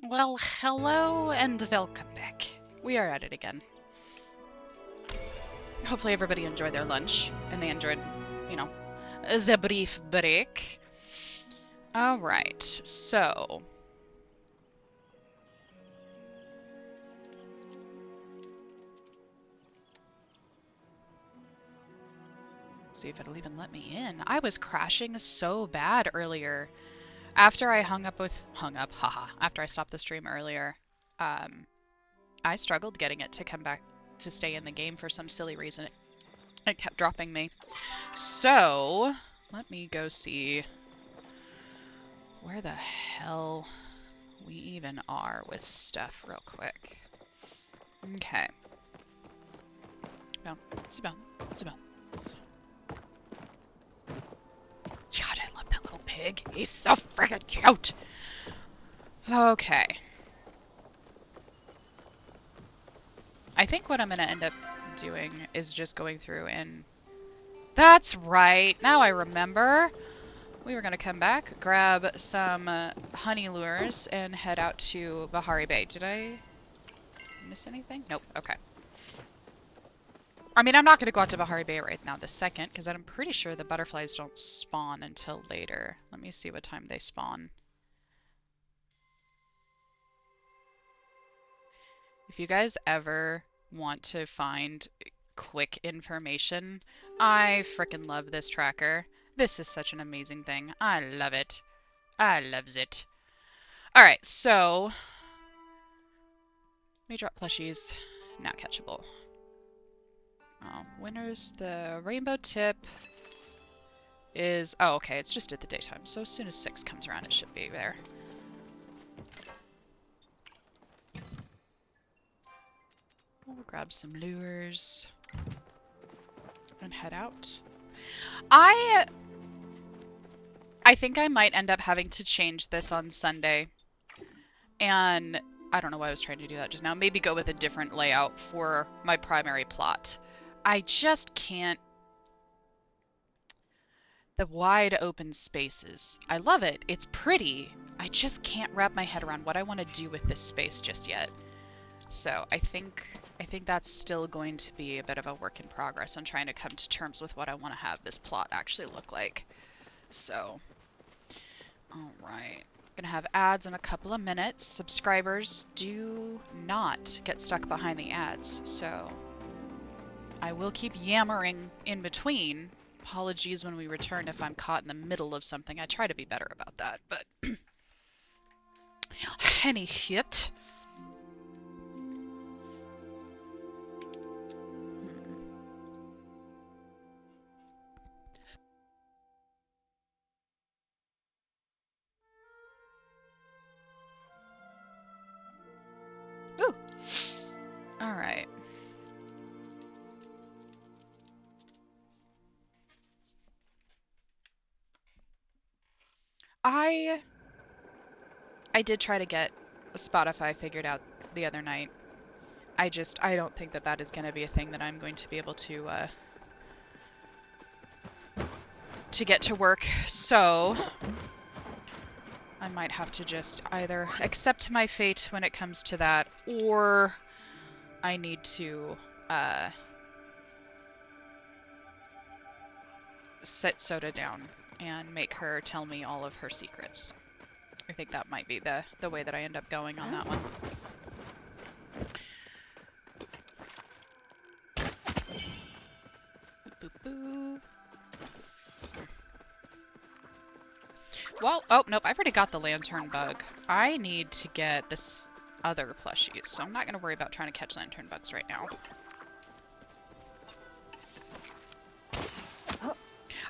Well, hello and welcome back. We are at it again. Hopefully everybody enjoyed their lunch and they enjoyed, you know, the brief break. Alright, so... Let's see if it'll even let me in. I was crashing so bad earlier. After I after I stopped the stream earlier, I struggled getting it to come back to stay in the game for some silly reason. It kept dropping me. So, let me go see where the hell we even are with stuff real quick. Okay. Bounce, bounce, bounce. God, I love that little pig. He's so freaking cute. Okay. I think what I'm going to end up doing is just going through and... That's right. Now I remember. We were going to come back, grab some honey lures, and head out to Bahari Bay. Did I miss anything? Nope. Okay. I mean, I'm not going to go out to Bahari Bay right now this second, because I'm pretty sure the butterflies don't spawn until later. Let me see what time they spawn. If you guys ever want to find quick information, I frickin' love this tracker. This is such an amazing thing. I love it. I loves it. Alright, so... May drop plushies. Now catchable. Winners, the rainbow tip is... Oh, okay, it's just at the daytime. So as soon as 6 comes around, it should be there. We'll grab some lures and head out. I think I might end up having to change this on Sunday. And I don't know why I was trying to do that just now. Maybe go with a different layout for my primary plot. I just can't... The wide open spaces. I love it. It's pretty. I just can't wrap my head around what I want to do with this space just yet. So I think that's still going to be a bit of a work in progress on trying to come to terms with what I want to have this plot actually look like. So, alright. Gonna have ads in a couple of minutes. Subscribers, do not get stuck behind the ads, so I will keep yammering in between. Apologies when we return if I'm caught in the middle of something. I try to be better about that, but any hit. Ooh. All right. I did try to get Spotify figured out the other night. I don't think that is going to be a thing that I'm going to be able to get to work. So I might have to just either accept my fate when it comes to that, or I need to sit Soda down and make her tell me all of her secrets. I think that might be the way that I end up going on that one. Boop, boop, boop. Well, oh, nope, I've already got the lantern bug. I need to get this other plushie, so I'm not going to worry about trying to catch lantern bugs right now.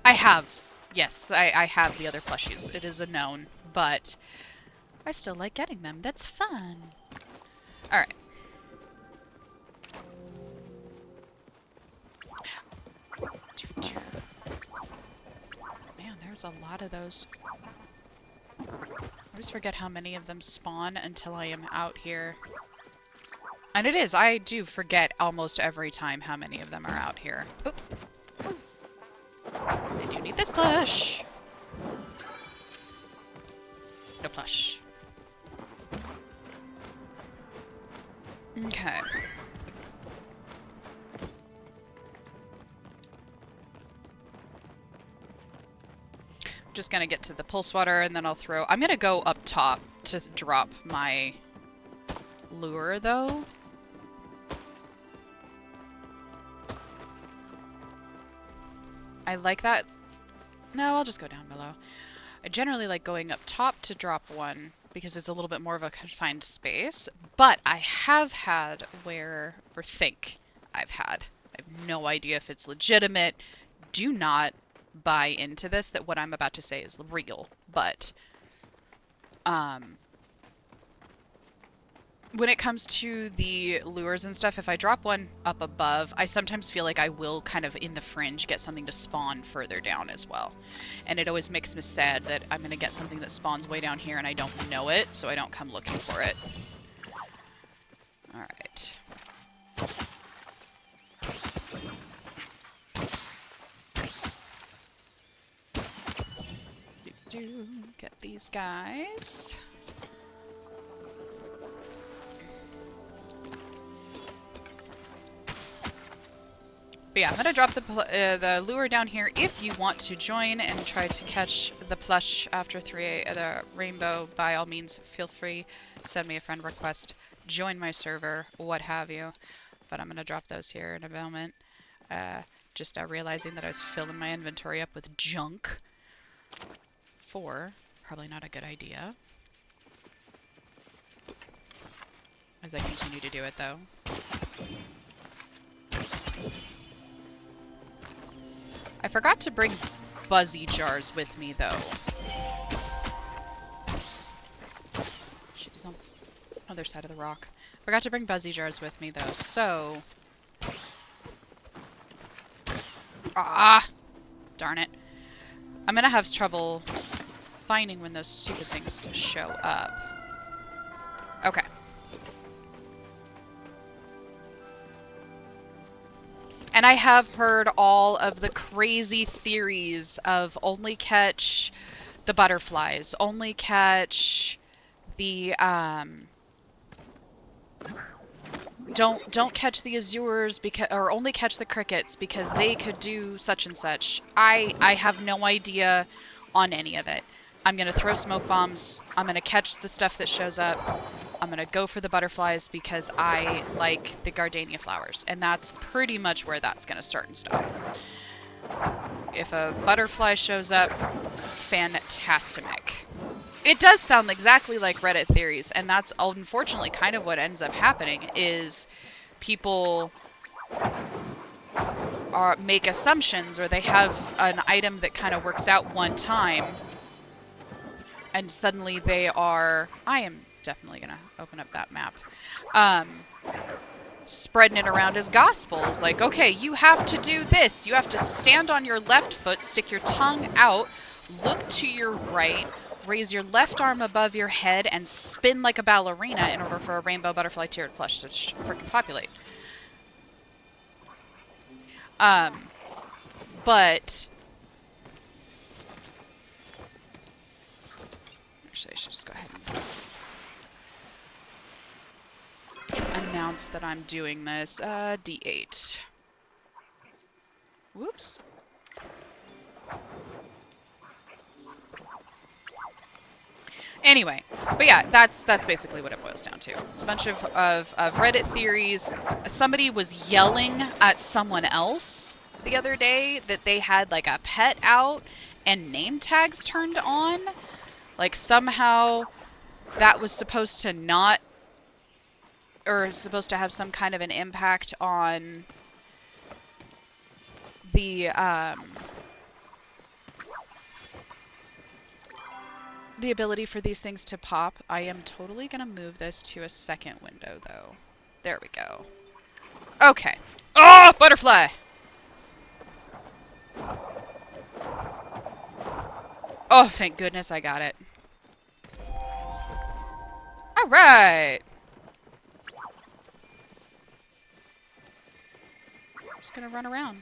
I have. Yes, I have the other plushies. It is a known, but I still like getting them. That's fun. Alright. Man, there's a lot of those. I always forget how many of them spawn until I am out here. And it is, I do forget almost every time how many of them are out here. Oop. I do need this plush. No plush. Okay. Just gonna get to the pulse water and then I'll throw... I'm gonna go up top to drop my lure though. I like that. No, I'll just go down below. I generally like going up top to drop one because it's a little bit more of a confined space, but I have had where, or think I've had, I have no idea if it's legitimate. Do not buy into this, that what I'm about to say is real, but when it comes to the lures and stuff, if I drop one up above, I sometimes feel like I will kind of in the fringe get something to spawn further down as well. And it always makes me sad that I'm going to get something that spawns way down here and I don't know it, so I don't come looking for it. Alright. Get these guys. But yeah, I'm gonna drop the lure down here. If you want to join and try to catch the plush after the rainbow, by all means, feel free. Send me a friend request, join my server, what have you. But I'm gonna drop those here in a moment. Just realizing that I was filling my inventory up with junk. Probably not a good idea. As I continue to do it though. I forgot to bring buzzy jars with me, though. Shit, he's on the other side of the rock. Forgot to bring buzzy jars with me, though, so... Ah! Darn it. I'm gonna have trouble finding when those stupid things show up. Okay. And I have heard all of the crazy theories of only catch the butterflies, only catch the don't catch the azures because, or only catch the crickets because they could do such and such. I have no idea on any of it. I'm gonna throw smoke bombs. I'm gonna catch the stuff that shows up. I'm gonna go for the butterflies because I like the gardenia flowers, and that's pretty much where that's gonna start and stop. If a butterfly shows up, fantastic. It does sound exactly like Reddit theories, and that's unfortunately kind of what ends up happening is people make assumptions, or they have an item that kind of works out one time, and suddenly they are... I am definitely going to open up that map. Spreading it around as gospel. It's like, okay, you have to do this. You have to stand on your left foot, stick your tongue out, look to your right, raise your left arm above your head, and spin like a ballerina in order for a rainbow butterfly tiered plush to freaking populate. But... Actually, I should just go ahead and announce that I'm doing this. D8. Whoops. Anyway, but yeah, that's basically what it boils down to. It's a bunch of Reddit theories. Somebody was yelling at someone else the other day that they had like a pet out and name tags turned on. Like somehow that was supposed to not, or supposed to have some kind of an impact on the ability for these things to pop. I am totally gonna move this to a second window though. There we go. Okay. Oh, butterfly! Oh, thank goodness I got it. Alright! Just gonna run around,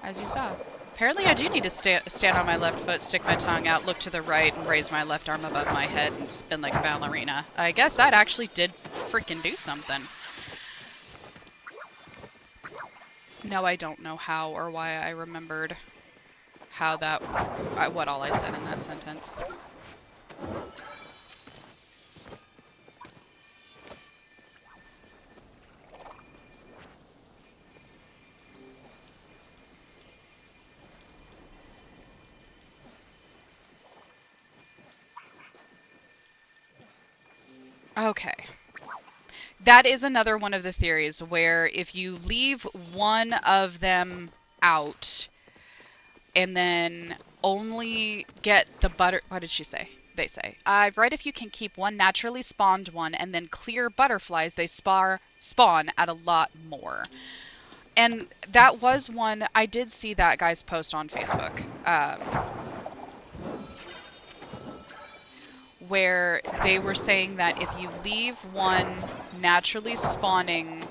as you saw. Apparently I do need to stand on my left foot, stick my tongue out, look to the right, and raise my left arm above my head and spin like a ballerina. I guess that actually did freaking do something. No, I don't know how or why I remembered how that, what all I said in that sentence. Okay. That is another one of the theories where if you leave one of them out and then only get the butter, what did she say? They say, I've read if you can keep one naturally spawned one and then clear butterflies, they spawn at a lot more. And that was one, I did see that guy's post on Facebook, where they were saying that if you leave one naturally spawning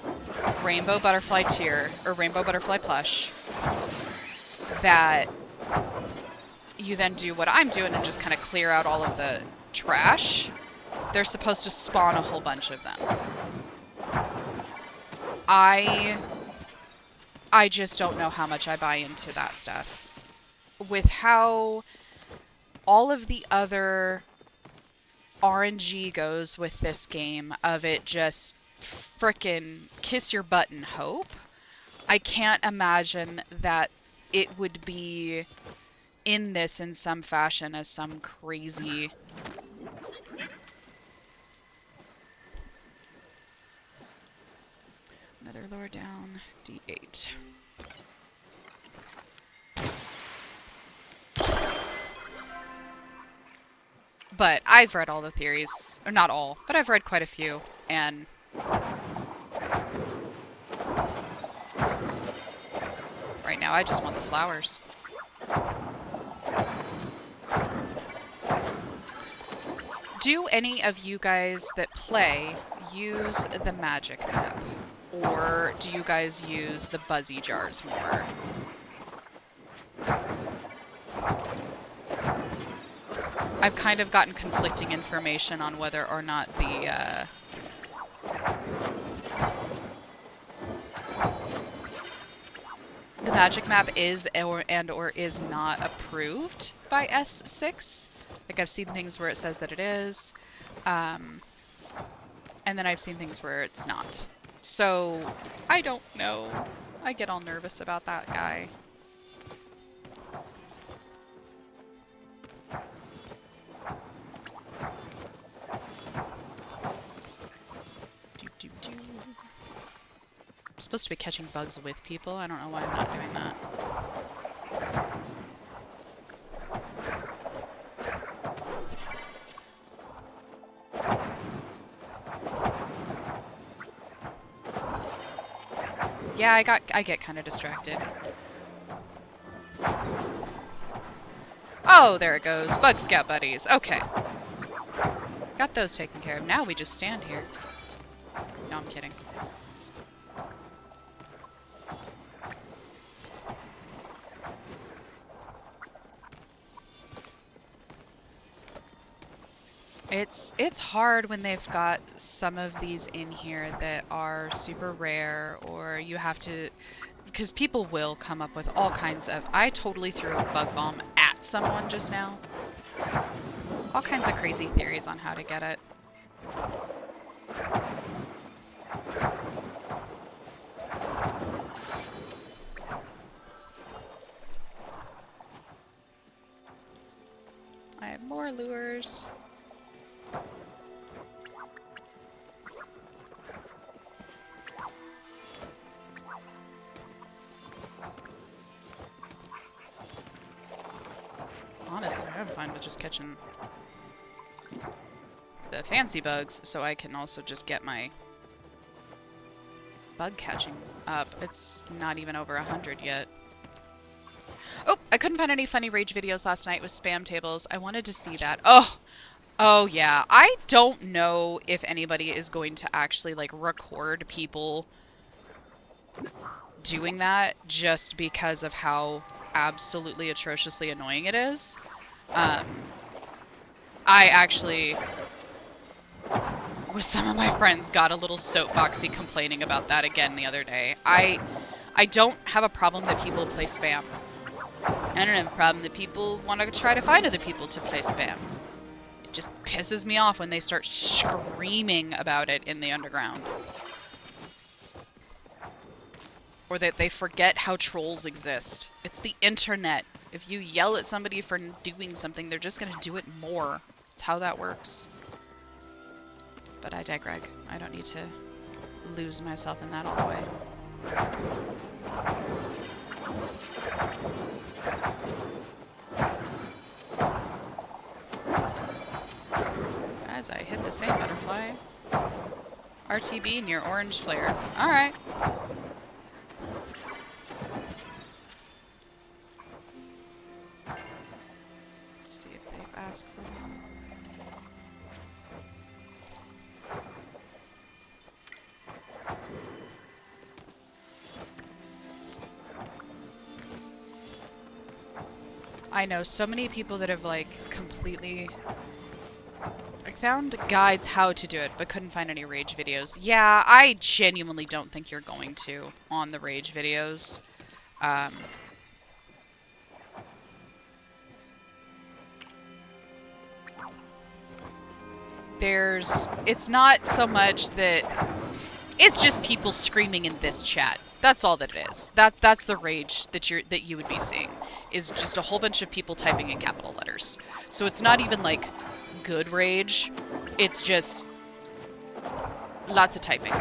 rainbow butterfly tier, or rainbow butterfly plush, that you then do what I'm doing and just kind of clear out all of the trash, they're supposed to spawn a whole bunch of them. I just don't know how much I buy into that stuff. With how all of the other RNG goes with this game, of it just frickin' kiss your butt and hope, I can't imagine that it would be in this in some fashion as some crazy... Another lower down, D8. But I've read all the theories, or not all, but I've read quite a few, and right now I just want the flowers. Do any of you guys that play use the magic map? Or do you guys use the buzzy jars more? I've kind of gotten conflicting information on whether or not the magic map is or is not approved by S6. Like, I've seen things where it says that it is, and then I've seen things where it's not. So, I don't know. I get all nervous about that guy. I'm supposed to be catching bugs with people. I don't know why I'm not doing that. Yeah, I get kind of distracted. Oh, there it goes. Bug Scout buddies. Okay. Got those taken care of. Now we just stand here. No, I'm kidding. It's hard when they've got some of these in here that are super rare, or you have to, because people will come up with all kinds of, I totally threw a bug bomb at someone just now. All kinds of crazy theories on how to get it. I have more lures. Honestly, I'm fine with just catching the fancy bugs, so I can also just get my bug catching up. It's not even over 100 yet. Oh, I couldn't find any funny rage videos last night with spam tables. I wanted to see that. Oh yeah. I don't know if anybody is going to actually like record people doing that just because of how absolutely atrociously annoying it is. I actually, with some of my friends, got a little soapboxy complaining about that again the other day. I I don't have a problem that people play spam. I don't have a problem that people want to try to find other people to play spam. It just pisses me off when they start screaming about it in the underground. Or that they forget how trolls exist. It's the internet. If you yell at somebody for doing something, they're just gonna do it more. It's how that works. But I digress. I don't need to lose myself in that all the way. Guys, I hit the same butterfly. RTB near orange flare. Alright. Let's see if they've asked for one. I know so many people that have like completely found guides how to do it, but couldn't find any rage videos. Yeah, I genuinely don't think you're going to on the rage videos. It's not so much that it's just people screaming in this chat. That's all that it is. That's the rage that you would be seeing, is just a whole bunch of people typing in capital letters. So it's not even like good rage. It's just lots of typing.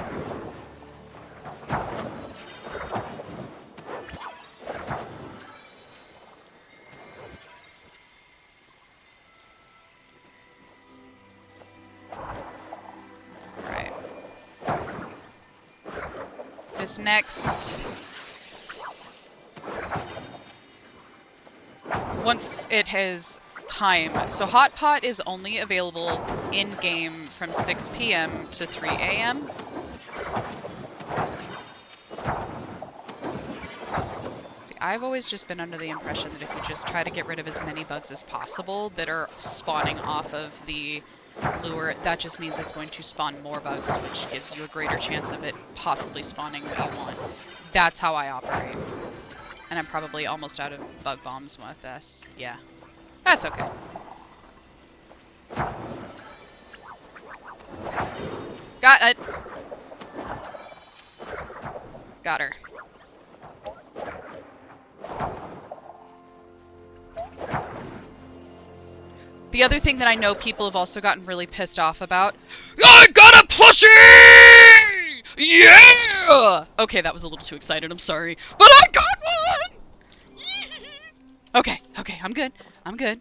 Right. This next, once it has time. So Hot Pot is only available in-game from 6 p.m. to 3 a.m. See, I've always just been under the impression that if you just try to get rid of as many bugs as possible that are spawning off of the lure, that just means it's going to spawn more bugs, which gives you a greater chance of it possibly spawning what you want. That's how I operate. And I'm probably almost out of bug bombs with this. Yeah. That's okay. Got it. Got her. The other thing that I know people have also gotten really pissed off about. I got a plushie! Yeah! Okay, that was a little too excited. I'm sorry. But I got one! Okay, I'm good. I'm good.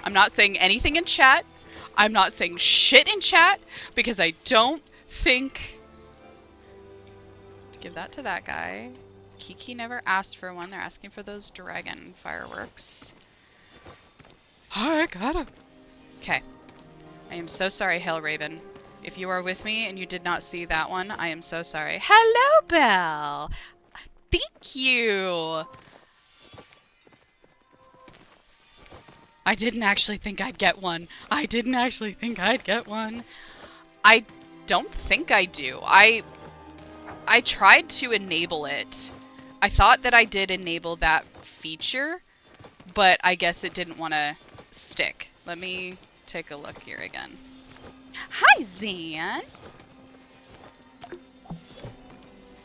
I'm not saying anything in chat. I'm not saying shit in chat because I don't think... Give that to that guy. Kiki never asked for one. They're asking for those dragon fireworks. I gotta... Okay. I am so sorry, Hail Raven. If you are with me and you did not see that one, I am so sorry. Hello, Belle! Thank you! I didn't actually think I'd get one. I didn't actually think I'd get one. I don't think I do. I tried to enable it. I thought that I did enable that feature, but I guess it didn't want to stick. Let me take a look here again. Hi, Zan!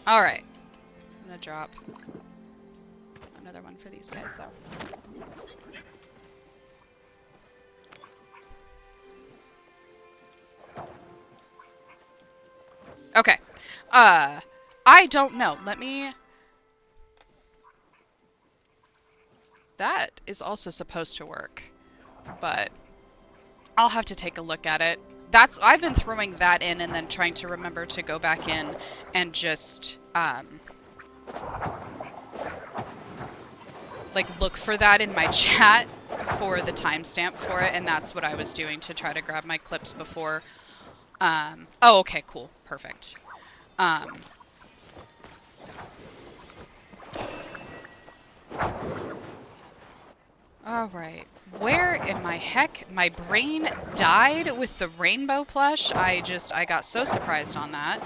Alright. I'm gonna drop another one for these guys, though. Okay. I don't know. Let me... That is also supposed to work, but I'll have to take a look at it. I've been throwing that in and then trying to remember to go back in and just, like, look for that in my chat for the timestamp for it, and that's what I was doing to try to grab my clips before. Oh, okay, cool. Perfect. Alright. Where in my heck? My brain died with the rainbow plush. I got so surprised on that.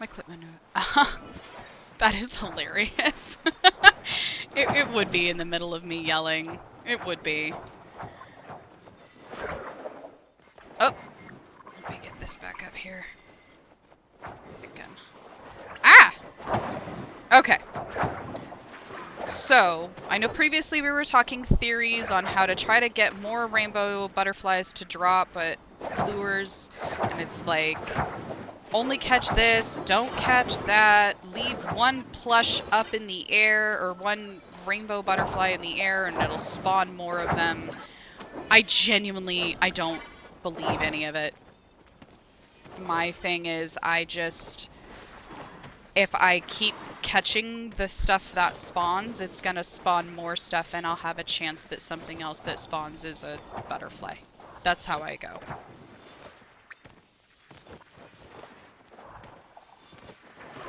My clip menu. That is hilarious. It would be in the middle of me yelling. It would be. Oh! Let me get this back up here. Again. Ah! Okay. So, I know previously we were talking theories on how to try to get more rainbow butterflies to drop, but lures, and it's like, only catch this, don't catch that, leave one plush up in the air, or one rainbow butterfly in the air, and it'll spawn more of them. I don't believe any of it. My thing is, if I keep catching the stuff that spawns, it's gonna spawn more stuff, and I'll have a chance that something else that spawns is a butterfly. That's how I go.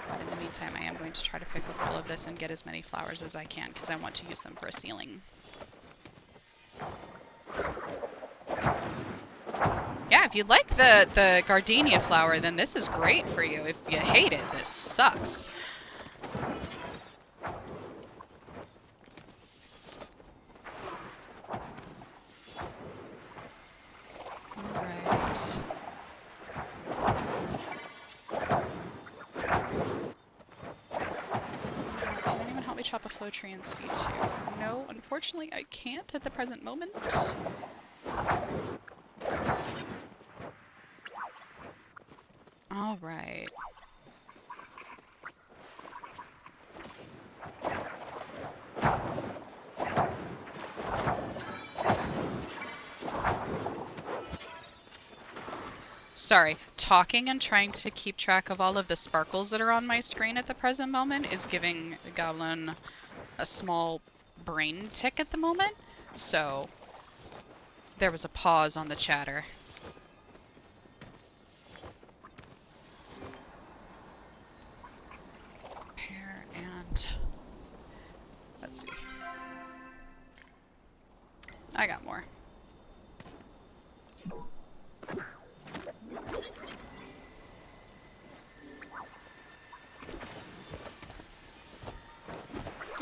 But in the meantime, I am going to try to pick up all of this and get as many flowers as I can, because I want to use them for a ceiling. Yeah, if you like the gardenia flower, then this is great for you. If you hate it, this sucks. Alright. Can anyone help me chop a flow tree in C2? No, unfortunately I can't at the present moment. Alright. Sorry, talking and trying to keep track of all of the sparkles that are on my screen at the present moment is giving the Goblin a small brain tick at the moment, so there was a pause on the chatter. Pear and... let's see. I got more.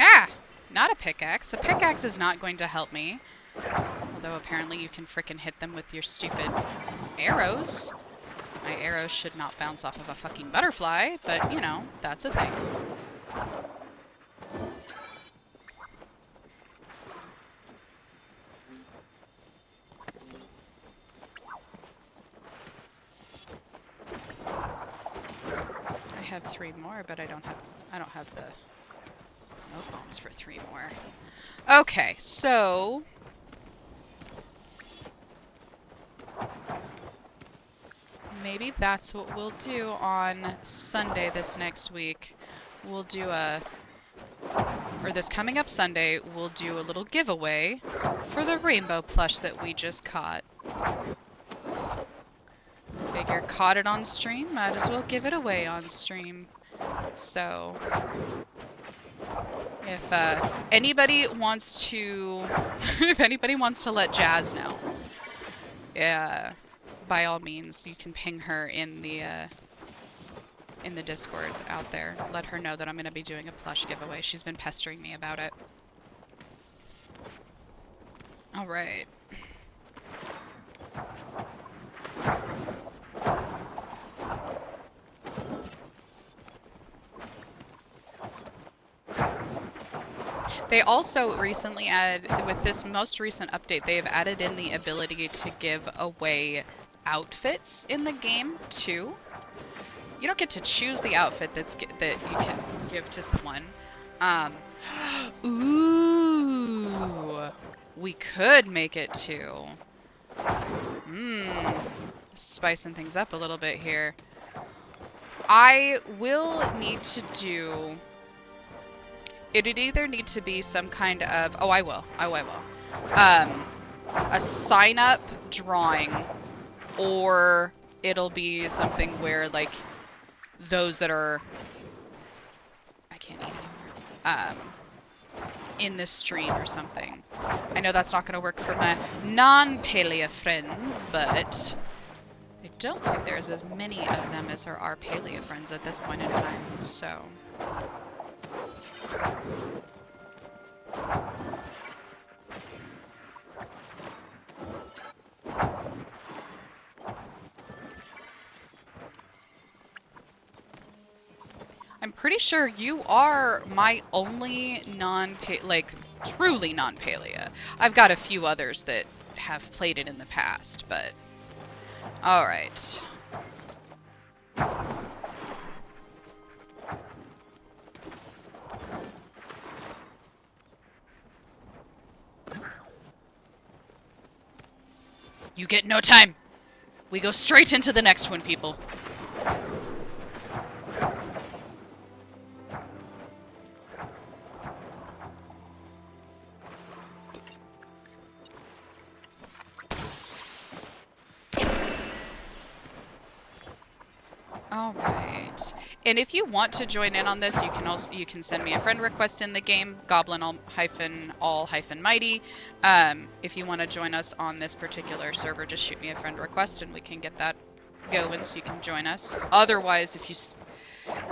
Ah! Not a pickaxe. A pickaxe is not going to help me. Although apparently you can frickin' hit them with your stupid arrows. My arrows should not bounce off of a fucking butterfly, but, you know, that's a thing. I have 3 more, but I don't have the smoke bombs for 3 more. Okay, so maybe that's what we'll do on Sunday this next week. We'll do or this coming up Sunday, we'll do a little giveaway for the rainbow plush that we just caught. Figure caught it on stream, might as well give it away on stream. So if anybody wants to let Jazz know, by all means, you can ping her in the Discord out there. Let her know that I'm going to be doing a plush giveaway. She's been pestering me about it. All right. They also recently added, with this most recent update, they have added in the ability to give away outfits in the game too. You don't get to choose the outfit that you can give to someone. Ooh, we could make it too. Spicing things up a little bit here. I will need to do... it'd either need to be some kind of... oh, I will. A sign-up drawing, or it'll be something where, like, those that are... I can't eat anymore. In the stream or something. I know that's not going to work for my non-paleo friends, but I don't think there's as many of them as there are Palea friends at this point in time, so... I'm pretty sure you are my only truly non-Palea. I've got a few others that have played it in the past, but... Alright. You get no time! We go straight into the next one, people. Alright. And if you want to join in on this, you can send me a friend request in the game, Goblin all mighty. If you want to join us on this particular server, just shoot me a friend request and we can get that going so you can join us. Otherwise, if you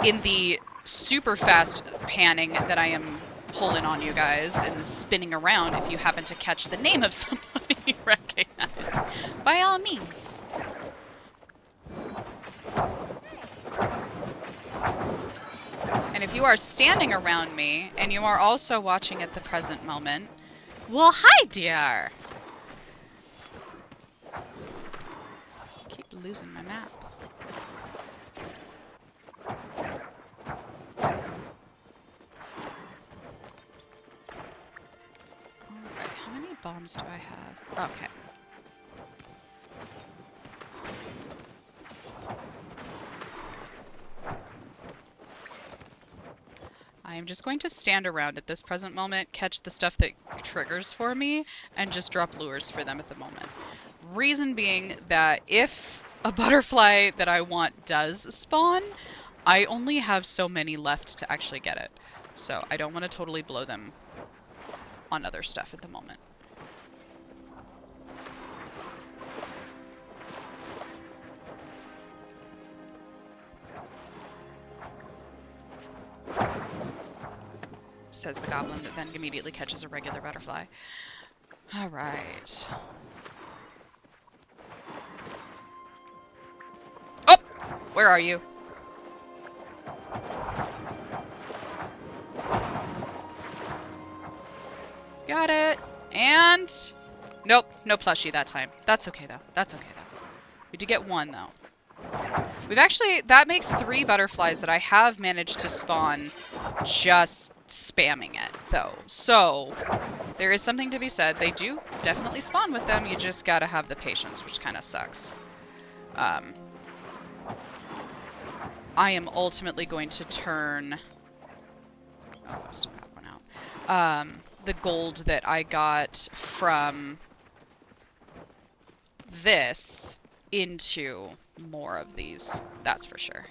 in the super fast panning that I am pulling on you guys and spinning around, if you happen to catch the name of somebody you recognize, by all means. And if you are standing around me, and you are also watching at the present moment, well, hi, dear! Keep losing my map. Alright, how many bombs do I have? Okay. I'm just going to stand around at this present moment, catch the stuff that triggers for me, and just drop lures for them at the moment. Reason being that if a butterfly that I want does spawn, I only have so many left to actually get it. So I don't want to totally blow them on other stuff at the moment. Says the goblin that then immediately catches a regular butterfly. Alright. Oh! Where are you? Got it. And... Nope, no plushie that time. That's okay though. That's okay though. We did get one though. We've actually... That makes 3 butterflies that I have managed to spawn just spamming it, though. So, there is something to be said. They do definitely spawn with them. You just gotta have the patience, which kind of sucks. I am ultimately going to turn... Oh, I still got one out. The gold that I got from this into more of these. That's for sure.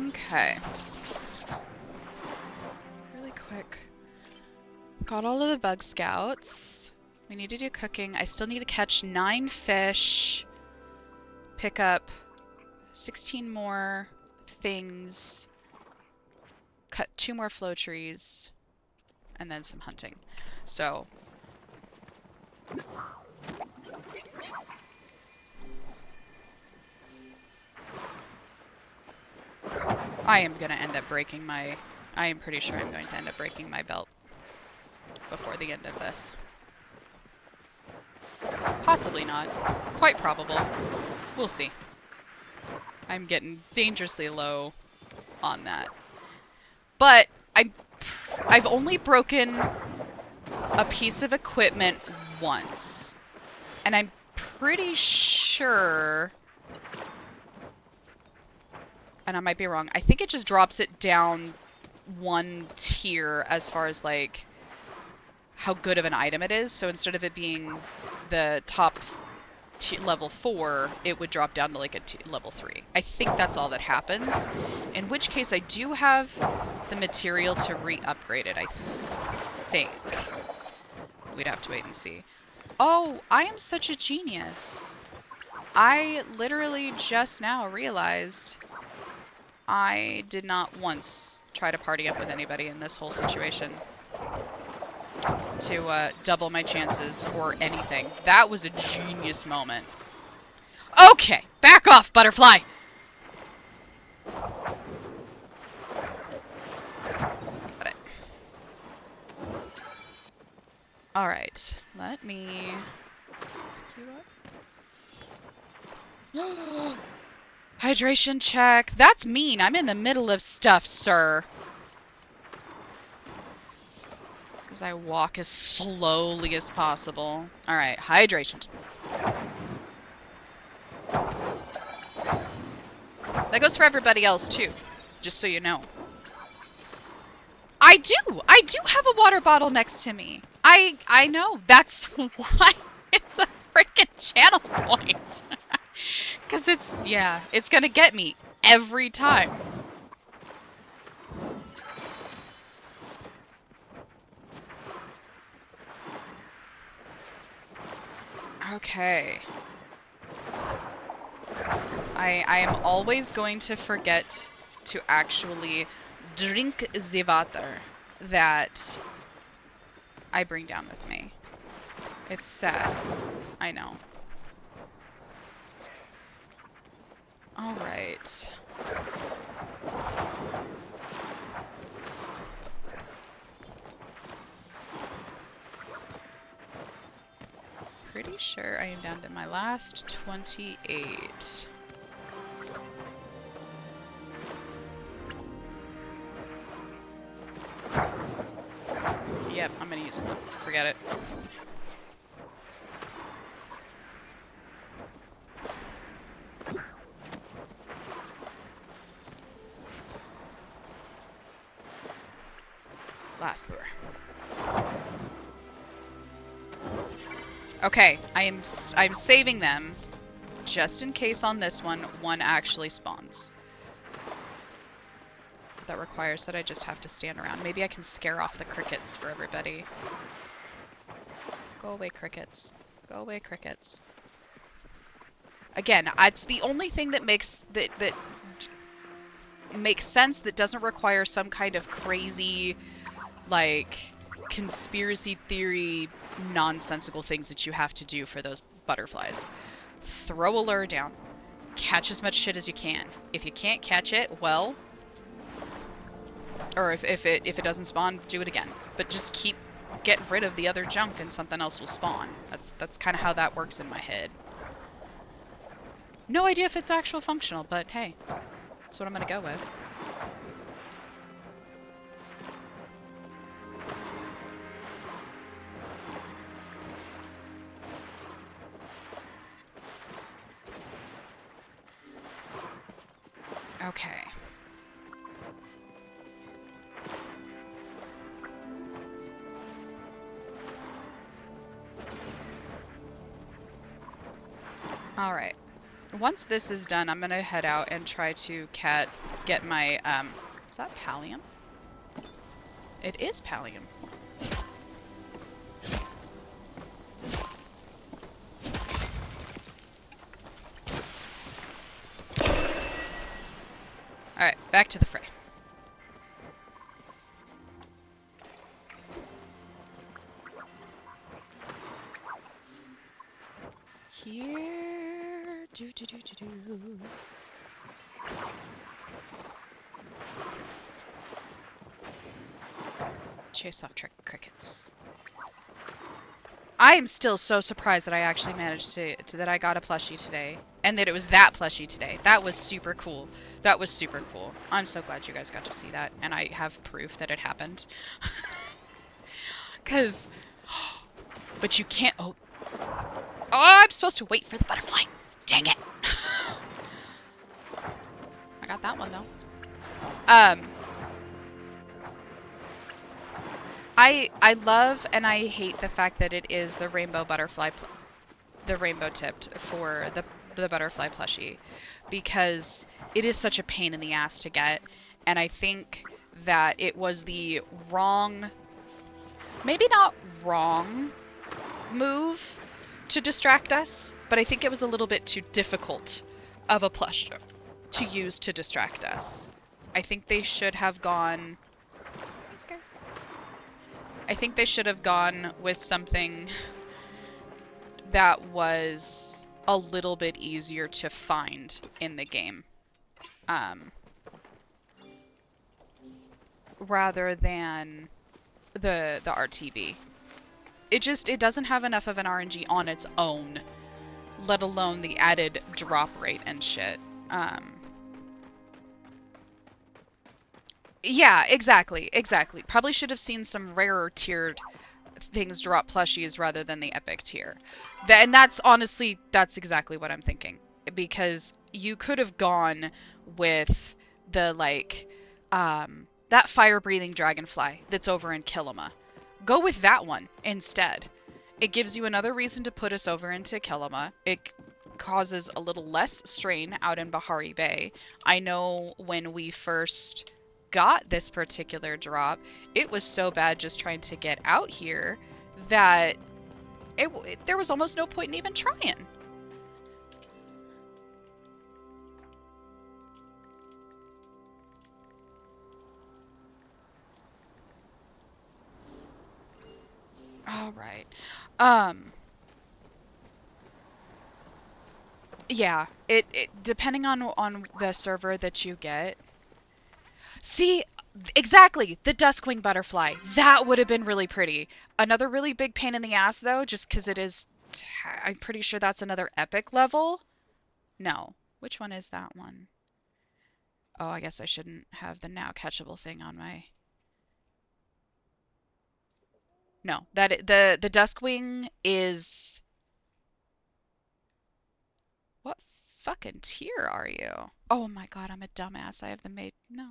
Okay. Really quick. Got all of the bug scouts. We need to do cooking. I still need to catch 9 fish. Pick up 16 more things. Cut 2 more flow trees. And then some hunting. So... I am going to end up breaking my... I am pretty sure I'm going to end up breaking my belt before the end of this. Possibly not. Quite probable. We'll see. I'm getting dangerously low on that. But I've only broken a piece of equipment once. And I'm pretty sure... And I might be wrong. I think it just drops it down 1 tier as far as, like, how good of an item it is. So instead of it being the top level 4, it would drop down to, like, a level 3. I think that's all that happens. In which case, I do have the material to re-upgrade it, I think. We'd have to wait and see. Oh, I am such a genius. I literally just now realized I did not once try to party up with anybody in this whole situation to double my chances or anything. That was a genius moment. Okay, back off, butterfly! Got it. Alright, let me pick you up. Hydration check. That's mean. I'm in the middle of stuff, sir. As I walk as slowly as possible. Alright, hydration. That goes for everybody else, too. Just so you know. I do! I do have a water bottle next to me. I know. That's why it's a freaking channel point. Because it's gonna get me every time. Okay. I am always going to forget to actually drink the water that I bring down with me. It's sad. I know. Alright. Pretty sure I am down to my last 28. Yep, I'm gonna use them. Forget it. Last lure. Okay, I'm saving them just in case on this one actually spawns. That requires that I just have to stand around. Maybe I can scare off the crickets for everybody. Go away, crickets. Go away, crickets. Again, it's the only thing that makes makes sense that doesn't require some kind of crazy, like, conspiracy theory nonsensical things that you have to do for those butterflies. Throw a lure down. Catch as much shit as you can. If you can't catch it, well, or if it doesn't spawn, do it again. But just keep getting rid of the other junk and something else will spawn. That's kind of how that works in my head. No idea if it's actual functional, but hey, that's what I'm gonna go with. Okay. Alright. Once this is done, I'm gonna head out and try to get my, is that pallium? It is pallium. Alright, back to the fray. Here, do. Chase off crickets. I am still so surprised that I actually managed that I got a plushie today, and that it was that plushie today. That was super cool. That was super cool. I'm so glad you guys got to see that, and I have proof that it happened. Cause, but you can't. Oh, I'm supposed to wait for the butterfly. Dang it. I got that one though. I love and I hate the fact that it is the rainbow butterfly, the rainbow tipped for the butterfly plushie, because it is such a pain in the ass to get, and I think that it was the wrong, maybe not wrong, move to distract us, but I think it was a little bit too difficult of a plush to use to distract us. I think they should have gone... These guys? I think they should have gone with something that was a little bit easier to find in the game. Rather than the RTB. It doesn't have enough of an RNG on its own, let alone the added drop rate and shit. Yeah, exactly. Probably should have seen some rarer tiered things drop plushies rather than the epic tier. And that's honestly, that's exactly what I'm thinking. Because you could have gone with the, like, that fire-breathing dragonfly that's over in Kilima. Go with that one instead. It gives you another reason to put us over into Kilima. It causes a little less strain out in Bahari Bay. I know when we first got this particular drop, it was so bad just trying to get out here that there was almost no point in even trying. All right. Yeah, it depending on the server that you get. See, exactly, the Duskwing butterfly. That would have been really pretty. Another really big pain in the ass though, just because it is I'm pretty sure that's another epic level. No. Which one is that one? Oh, I guess I shouldn't have the now catchable thing on my... No, the Duskwing is... What fucking tier are you? Oh my god, I'm a dumbass. I have the maid... No.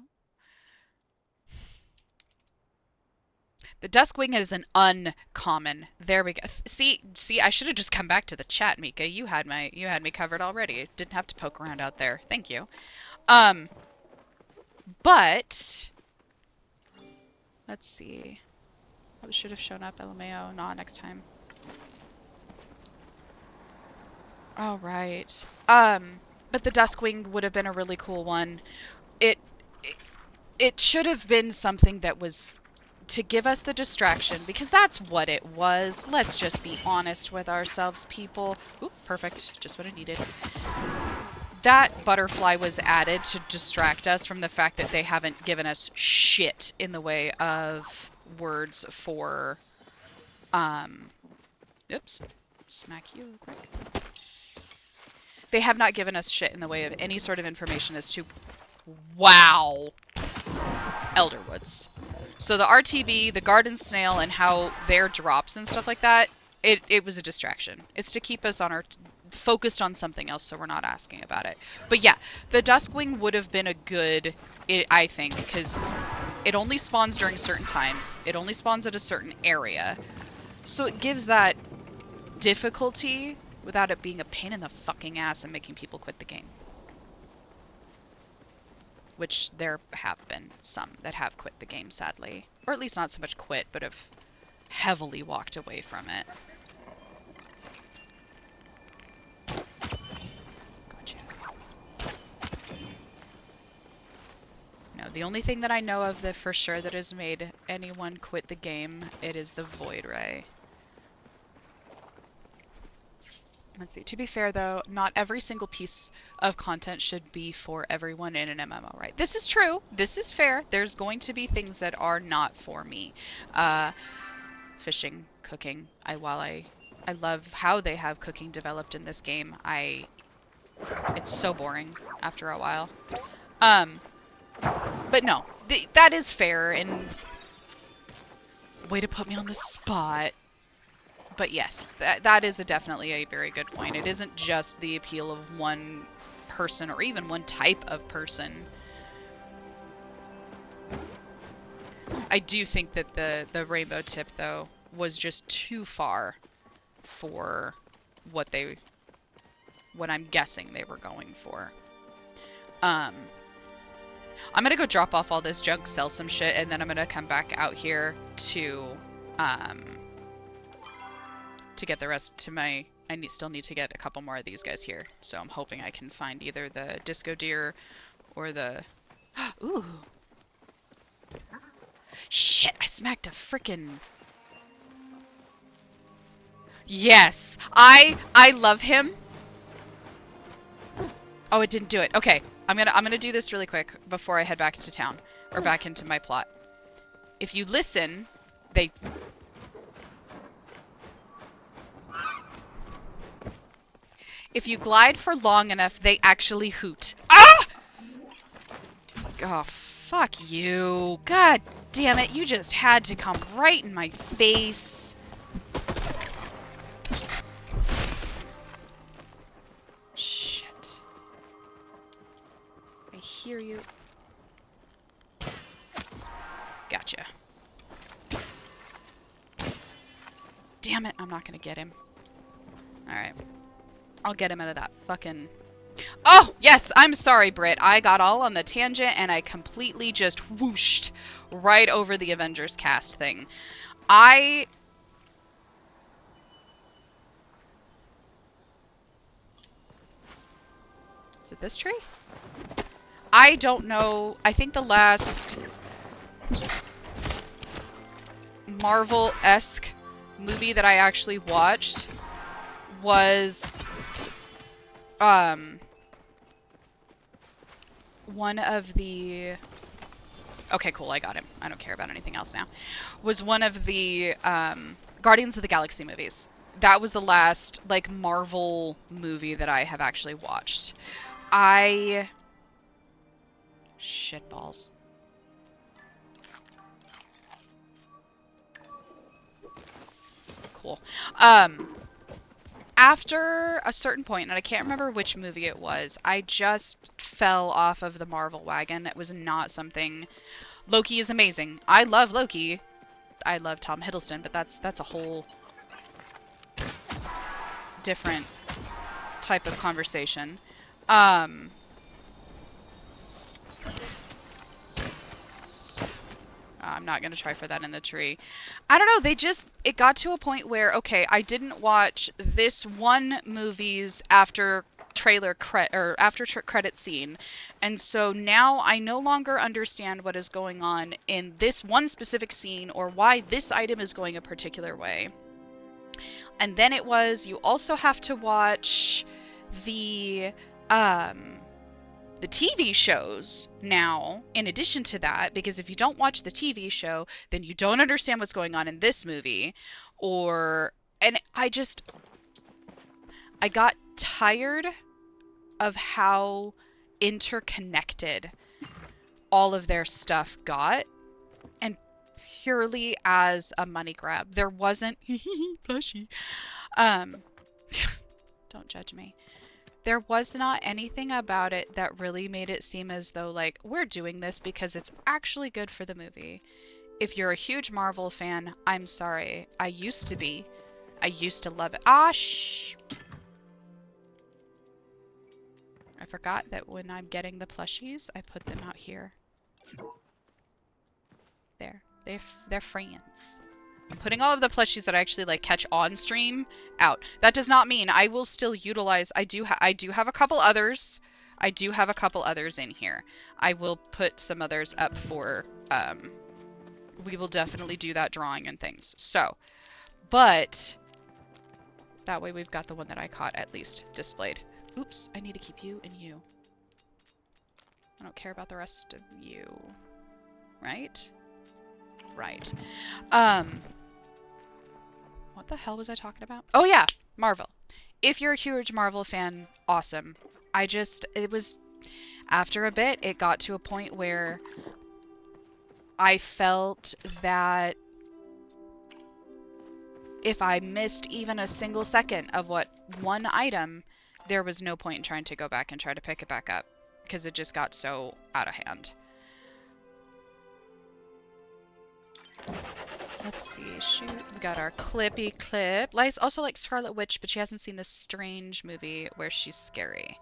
The Duskwing is an uncommon. There we go. See, I should have just come back to the chat, Mika. You had me covered already. Didn't have to poke around out there. Thank you. But let's see. I should have shown up, LMAO. Nah, next time. All right. But the Duskwing would have been a really cool one. It should have been something that was to give us the distraction, because that's what it was. Let's just be honest with ourselves, people. Oop, perfect. Just what I needed. That butterfly was added to distract us from the fact that they haven't given us shit in the way of words for, oops, smack you real quick. They have not given us shit in the way of any sort of information as to, wow, Elderwoods. So the RTB, the garden snail, and how their drops and stuff like that, it was a distraction. It's to keep us on our focused on something else, so we're not asking about it. But yeah, the Duskwing would have been a good, I think, because it only spawns during certain times. It only spawns at a certain area. So it gives that difficulty without it being a pain in the fucking ass and making people quit the game. Which there have been some that have quit the game, sadly. Or at least not so much quit, but have heavily walked away from it. Gotcha. No, the only thing that I know of that for sure that has made anyone quit the game, it is the Void Ray. Let's see. To be fair, though, not every single piece of content should be for everyone in an MMO, right? This is true. This is fair. There's going to be things that are not for me. Fishing, cooking. While I love how they have cooking developed in this game, it's so boring after a while. But no, that is fair, and way to put me on the spot. But yes, that is definitely a very good point. It isn't just the appeal of one person or even one type of person. I do think that the rainbow tip, though, was just too far for what I'm guessing they were going for. I'm gonna go drop off all this junk, sell some shit, and then I'm gonna come back out here to to get the rest to my... still need to get a couple more of these guys here. So I'm hoping I can find either the disco deer or the... Ooh. Shit, I smacked a frickin'... Yes! I love him. Oh, it didn't do it. Okay, I'm gonna do this really quick before I head back to town. Or back into my plot. If you listen, they... If you glide for long enough, they actually hoot. Ah! Oh, fuck you. God damn it, you just had to come right in my face. Shit. I hear you. Gotcha. Damn it, I'm not gonna get him. Alright. I'll get him out of that fucking... Oh, yes, I'm sorry, Britt. I got all on the tangent and I completely just whooshed right over the Avengers cast thing. Is it this tree? I don't know. I think the last Marvel-esque movie that I actually watched was one of the... Okay, cool, I got him. I don't care about anything else now. Was one of the Guardians of the Galaxy movies. That was the last, like, Marvel movie that I have actually watched. Shitballs. Cool. After a certain point, and I can't remember which movie it was, I just fell off of the Marvel wagon. It was not something... Loki is amazing. I love Loki. I love Tom Hiddleston, but that's a whole different type of conversation. I'm not going to try for that in the tree. I don't know, it got to a point where, okay, I didn't watch this one movie's after credit scene, and so now I no longer understand what is going on in this one specific scene or why this item is going a particular way. And then it was, you also have to watch the TV shows now, in addition to that, because if you don't watch the TV show, then you don't understand what's going on in this movie. And I got tired of how interconnected all of their stuff got, and purely as a money grab. There wasn't... Plushy. Don't judge me. There was not anything about it that really made it seem as though, like, we're doing this because it's actually good for the movie. If you're a huge Marvel fan, I'm sorry. I used to be. I used to love it. Ah, shh. I forgot that when I'm getting the plushies, I put them out here. There. They're friends. I'm putting all of the plushies that I actually like catch on stream out. That does not mean I will still utilize... I do have a couple others. I do have a couple others in here. I will put some others up for... we will definitely do that drawing and things. So, but that way we've got the one that I caught at least displayed. Oops, I need to keep you and you. I don't care about the rest of you. Right? Right. What the hell was I talking about? Oh yeah, Marvel. If you're a huge Marvel fan, awesome. It was, after a bit, it got to a point where I felt that if I missed even a single second of one item, there was no point in trying to go back and try to pick it back up, because it just got so out of hand. Let's see, shoot, we got our Clippy Clip. Also like Scarlet Witch, but she hasn't seen this strange movie where she's scary.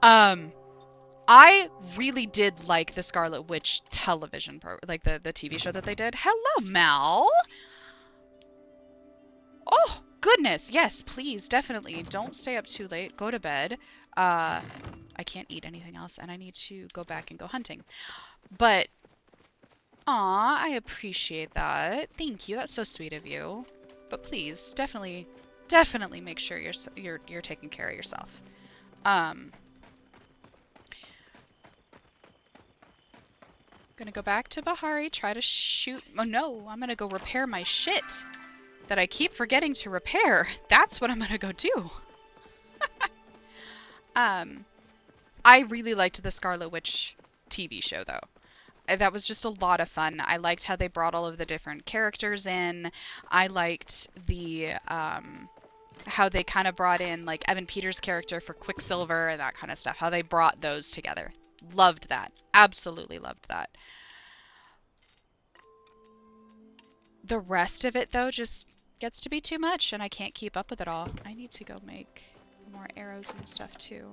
I really did like the Scarlet Witch television program, like the TV show that they did. Hello, Mel! Oh, goodness. Yes, please, definitely. Don't stay up too late. Go to bed. I can't eat anything else, and I need to go back and go hunting. But, aw, I appreciate that. Thank you. That's so sweet of you. But please, definitely make sure you're taking care of yourself. Um, Gonna go back to Bahari, try to shoot. Oh no, I'm gonna go repair my shit that I keep forgetting to repair. That's what I'm gonna go do. I really liked the Scarlet Witch TV show though. That was just a lot of fun. I liked how they brought all of the different characters in. I liked the how they kind of brought in like Evan Peters' character for Quicksilver and that kind of stuff. How they brought those together. Loved that. Absolutely loved that. The rest of it though just gets to be too much and I can't keep up with it all. I need to go make more arrows and stuff too.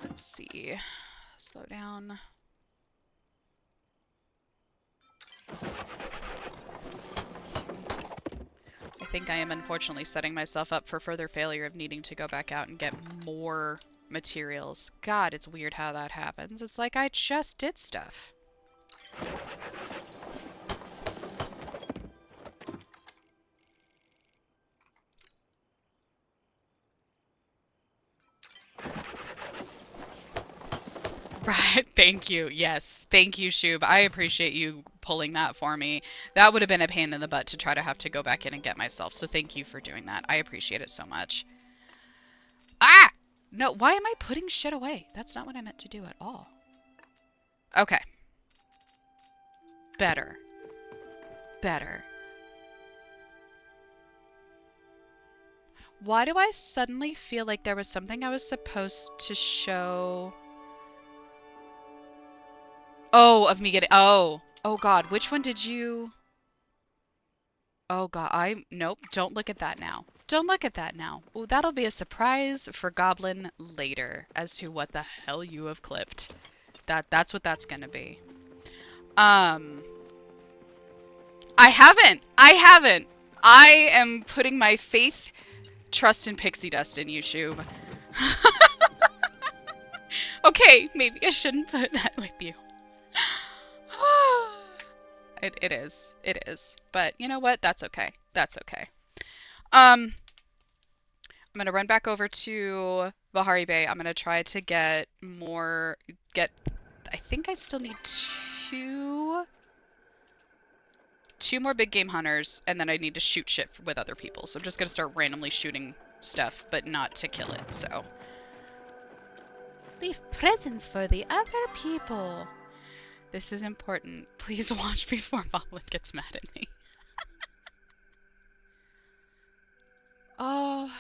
Let's see. Slow down. I think I am unfortunately setting myself up for further failure of needing to go back out and get more materials. God, it's weird how that happens. It's like I just did stuff. Right, thank you. Yes, thank you, Shub. I appreciate you pulling that for me. That would have been a pain in the butt to try to have to go back in and get myself, so thank you for doing that. I appreciate it so much. Ah! No, why am I putting shit away? That's not what I meant to do at all. Okay. Better. Better. Why do I suddenly feel like there was something I was supposed to show? Oh, of me getting... Oh. Oh, God. Which one did you... Oh, God. Nope. Don't look at that now. Don't look at that now. Oh, that'll be a surprise for Goblin later as to what the hell you have clipped. That's what that's gonna be. I haven't! I haven't! I am putting my faith, trust, and pixie dust in you, Shub. Okay, maybe I shouldn't put that with you. It is. It is. But you know what? That's okay. That's okay. I'm gonna run back over to Bahari Bay. I'm gonna try to get more... I think I still need two more big game hunters, and then I need to shoot shit with other people. So I'm just gonna start randomly shooting stuff, but not to kill it, so... Leave presents for the other people. This is important. Please watch before Goblin gets mad at me. Oh,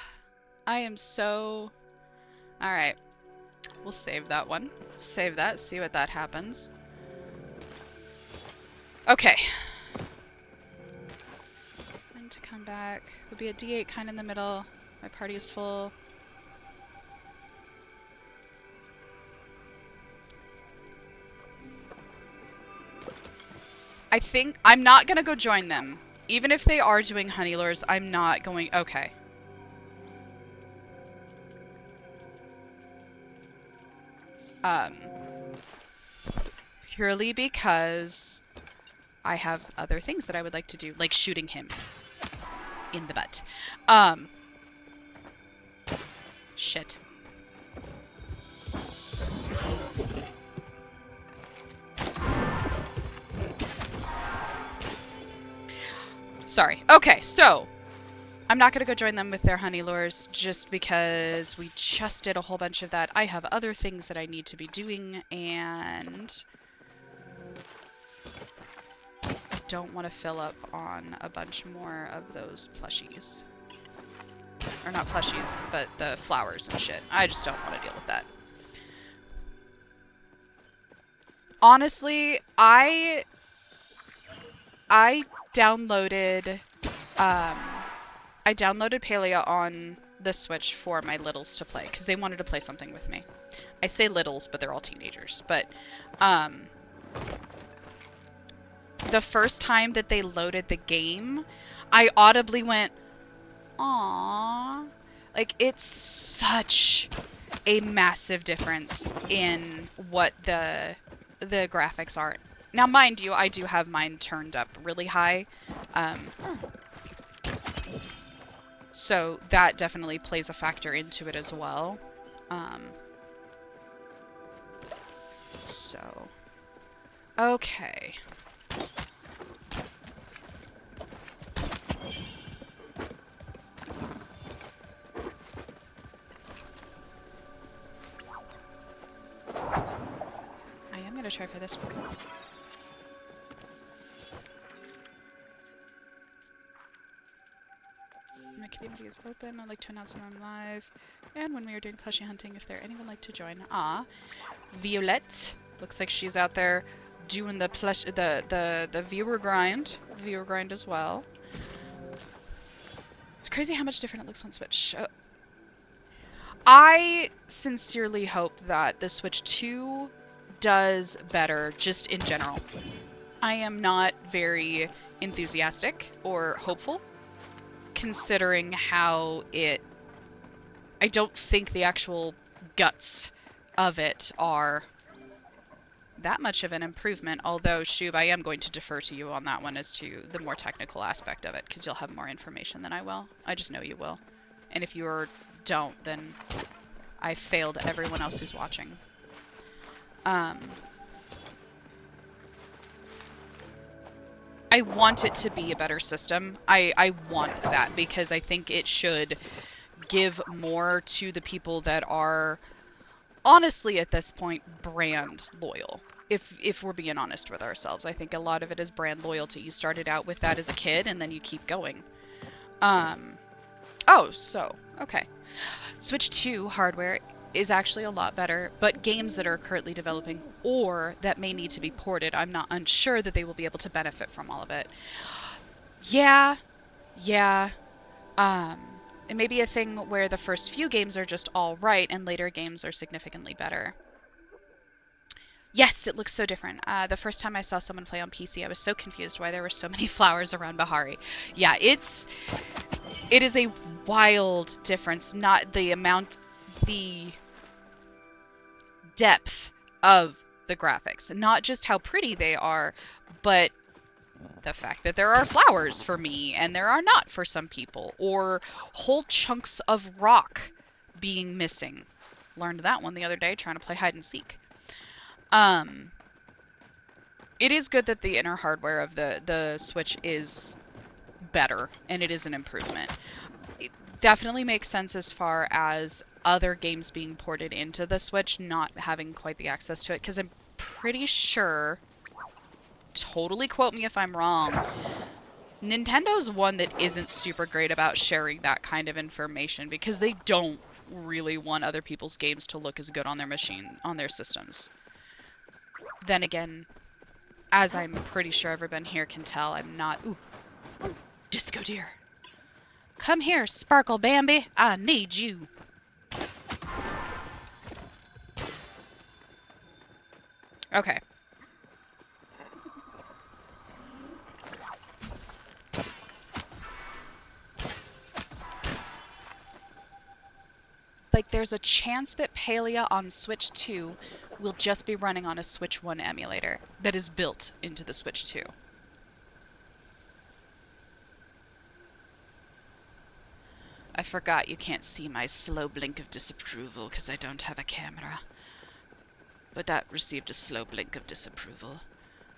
I am so... Alright. We'll save that one. Save that, see what that happens. Okay. When to come back. We'll be at D8 kind of in the middle. My party is full. I think I'm not gonna go join them. Even if they are doing honey lures, I'm not going... Okay. Purely because I have other things that I would like to do, like shooting him in the butt. Shit. Sorry. Okay, so I'm not going to go join them with their honey lures just because we just did a whole bunch of that. I have other things that I need to be doing, and I don't want to fill up on a bunch more of those plushies. Or not plushies, but the flowers and shit. I just don't want to deal with that. Honestly, I downloaded Palia on the Switch for my littles to play because they wanted to play something with me. I say littles, but they're all teenagers. But the first time that they loaded the game, I audibly went, "Aww." Like, it's such a massive difference in what the graphics are. Now, mind you, I do have mine turned up really high. So that definitely plays a factor into it as well. So, okay. I am going to try for this one. My community is open. I'd like to announce when I'm live. And when we are doing plushie hunting, if there anyone like to join. Ah, Violette. Looks like she's out there doing the plush, the viewer grind. Viewer grind as well. It's crazy how much different it looks on Switch. I sincerely hope that the Switch 2 does better just in general. I am not very enthusiastic or hopeful, considering how I don't think the actual guts of it are that much of an improvement, although, Shub, I am going to defer to you on that one as to the more technical aspect of it, because you'll have more information than I will. I just know you will. And if you don't, then I failed everyone else who's watching. I want it to be a better system. I want that, because I think it should give more to the people that are, honestly, at this point, brand loyal. If we're being honest with ourselves, I think a lot of it is brand loyalty. You started out with that as a kid, and then you keep going. Oh, so, okay. Switch 2 hardware is actually a lot better, but games that are currently developing or that may need to be ported, I'm not unsure that they will be able to benefit from all of it. Yeah. It may be a thing where the first few games are just all right and later games are significantly better. Yes, it looks so different. The first time I saw someone play on PC, I was so confused why there were so many flowers around Bahari. Yeah, it is a wild difference, not the amount, the depth of the graphics. Not just how pretty they are, but the fact that there are flowers for me and there are not for some people, or whole chunks of rock being missing. Learned that one the other day trying to play hide and seek. It is good that the inner hardware of the Switch is better, and it is an improvement. It definitely makes sense as far as other games being ported into the Switch not having quite the access to it, because I'm pretty sure, totally quote me if I'm wrong, Nintendo's one that isn't super great about sharing that kind of information, because they don't really want other people's games to look as good on their machine, on their systems. Then again, as I'm pretty sure everyone here can tell, I'm not... Ooh, Disco Deer. Come here, Sparkle Bambi. I need you. Okay. Like, there's a chance that Palia on Switch 2 will just be running on a Switch 1 emulator that is built into the Switch 2. I forgot you can't see my slow blink of disapproval because I don't have a camera. But that received a slow blink of disapproval.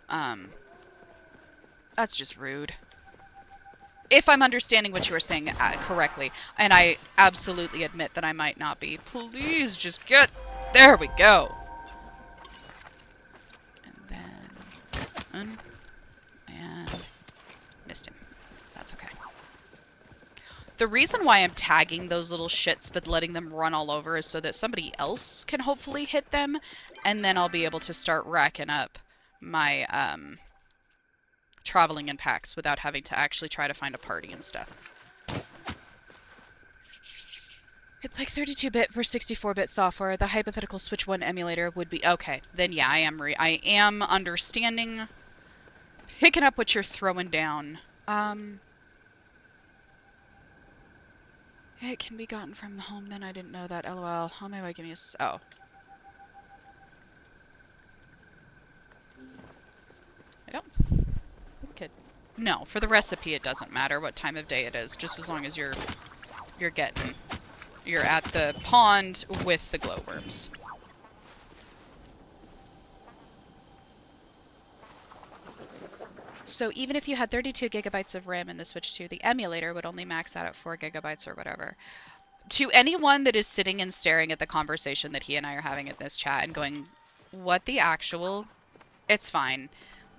That's just rude. If I'm understanding what you were saying correctly, and I absolutely admit that I might not be, please just get... There we go! And then... And... Missed him. That's okay. The reason why I'm tagging those little shits but letting them run all over is so that somebody else can hopefully hit them, and then I'll be able to start racking up my, traveling in packs without having to actually try to find a party and stuff. It's like 32-bit for 64-bit software. The hypothetical Switch 1 emulator would be... Okay, then yeah, I am understanding Picking up what you're throwing down. It can be gotten from home, then I didn't know that, lol. Oh my god, give me a oh. I don't think it... No, for the recipe it doesn't matter what time of day it is, just as long as you're at the pond with the glowworms. So even if you had 32 gigabytes of RAM in the Switch 2, the emulator would only max out at 4 gigabytes or whatever. To anyone that is sitting and staring at the conversation that he and I are having at this chat and going, what the actual? It's fine.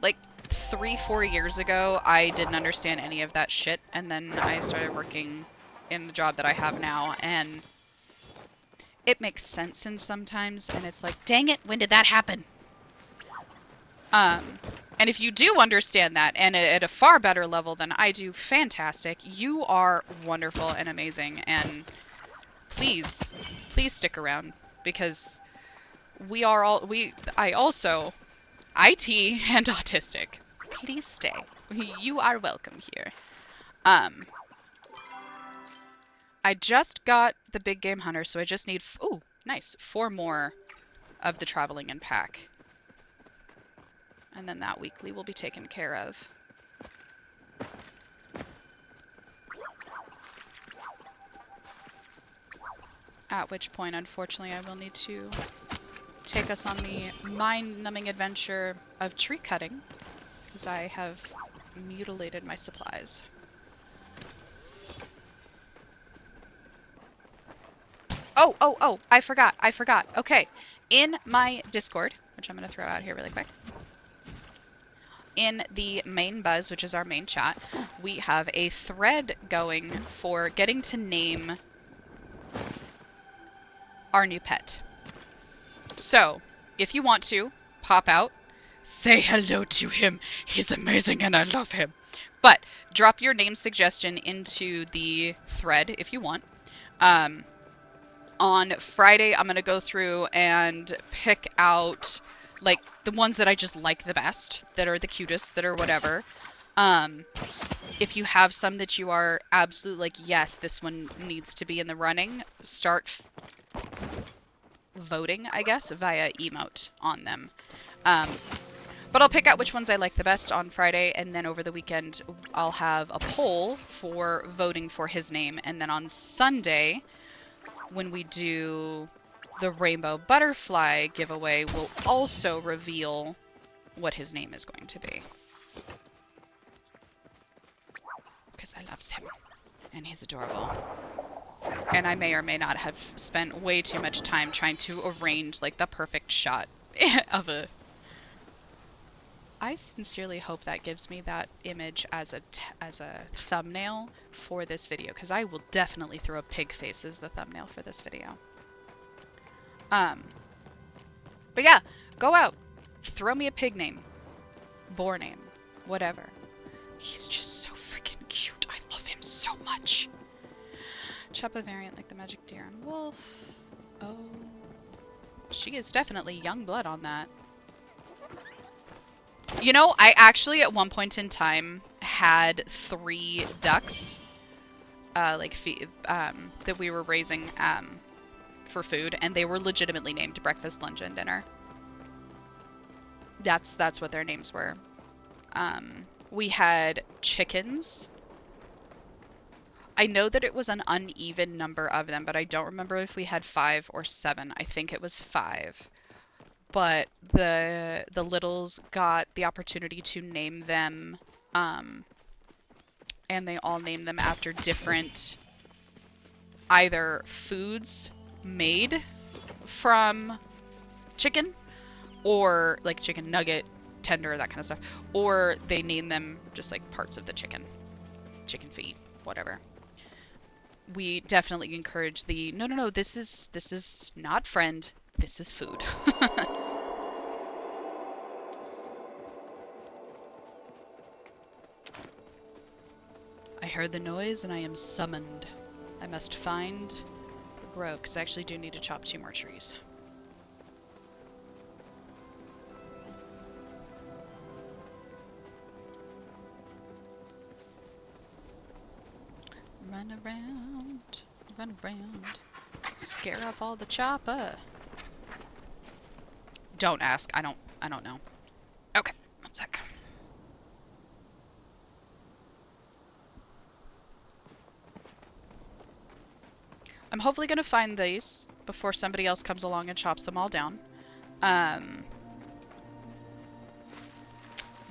Like 3-4 years ago, I didn't understand any of that shit, and then I started working in the job that I have now, and it makes sense in sometimes, and it's like, dang it, when did that happen? And if you do understand that, and at a far better level than I do, fantastic. You are wonderful and amazing, and please, please stick around, because I also, IT and autistic. Please stay. You are welcome here. I just got the big game hunter, so I just need, ooh, nice, 4 more of the traveling in pack. And then that weekly will be taken care of. At which point, unfortunately, I will need to take us on the mind-numbing adventure of tree cutting, because I have mutilated my supplies. Oh, I forgot. Okay, in my Discord, which I'm going to throw out here really quick, in the main buzz, which is our main chat, we have a thread going for getting to name our new pet. So, if you want to, pop out, say hello to him. He's amazing and I love him. But drop your name suggestion into the thread if you want. On Friday, I'm going to go through and pick out like the ones that I just like the best, that are the cutest, that are whatever. If you have some that you are absolutely like, yes, this one needs to be in the running, start voting, I guess, via emote on them. But I'll pick out which ones I like the best on Friday, and then over the weekend I'll have a poll for voting for his name, and then on Sunday, when we do the rainbow butterfly giveaway, we'll also reveal what his name is going to be. Because I love him, and he's adorable. And I may or may not have spent way too much time trying to arrange like the perfect shot of a... I sincerely hope that gives me that image as a thumbnail for this video, because I will definitely throw a pig face as the thumbnail for this video. But yeah, go out, throw me a pig name, boar name, whatever. He's just so freaking cute. I love him so much. Chop a variant like the magic deer and wolf. Oh, she is definitely young blood on that. You know, I actually at one point in time had 3 ducks, that we were raising for food, and they were legitimately named breakfast, lunch, and dinner. That's what their names were. We had chickens. I know that it was an uneven number of them, but I don't remember if we had 5 or 7. I think it was 5. But the littles got the opportunity to name them, and they all named them after different either foods made from chicken, or like chicken nugget, tender, that kind of stuff, or they named them just like parts of the chicken feet, whatever. We definitely encourage the no, this is not friend, this is food. I heard the noise and I am summoned. I must find the grove, because I actually do need to chop 2 more trees. Run around, run around, scare off all the chopper. Don't ask. I don't know. Okay, one sec. I'm hopefully gonna find these before somebody else comes along and chops them all down.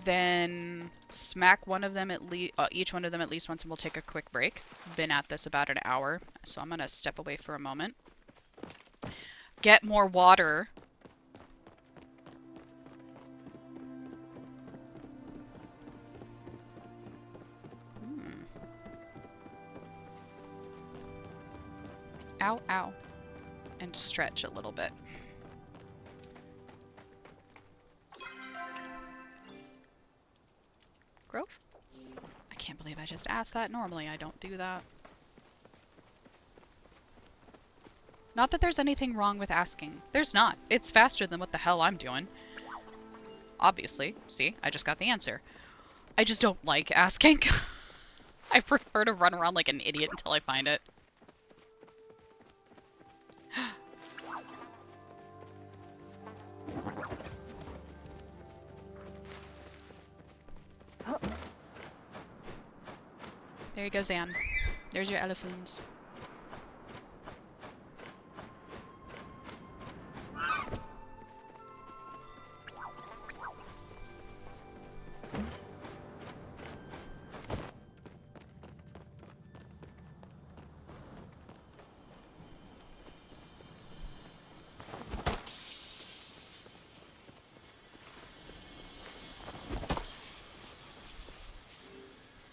Then smack one of them at least, each one of them at least once, and we'll take a quick break. Been at this about an hour, so I'm gonna step away for a moment. Get more water. Ow, ow. And stretch a little bit. Grove? I can't believe I just asked that. Normally I don't do that. Not that there's anything wrong with asking. There's not. It's faster than what the hell I'm doing. Obviously. See, I just got the answer. I just don't like asking. I prefer to run around like an idiot until I find it. There you go, Zan. There's your elephants.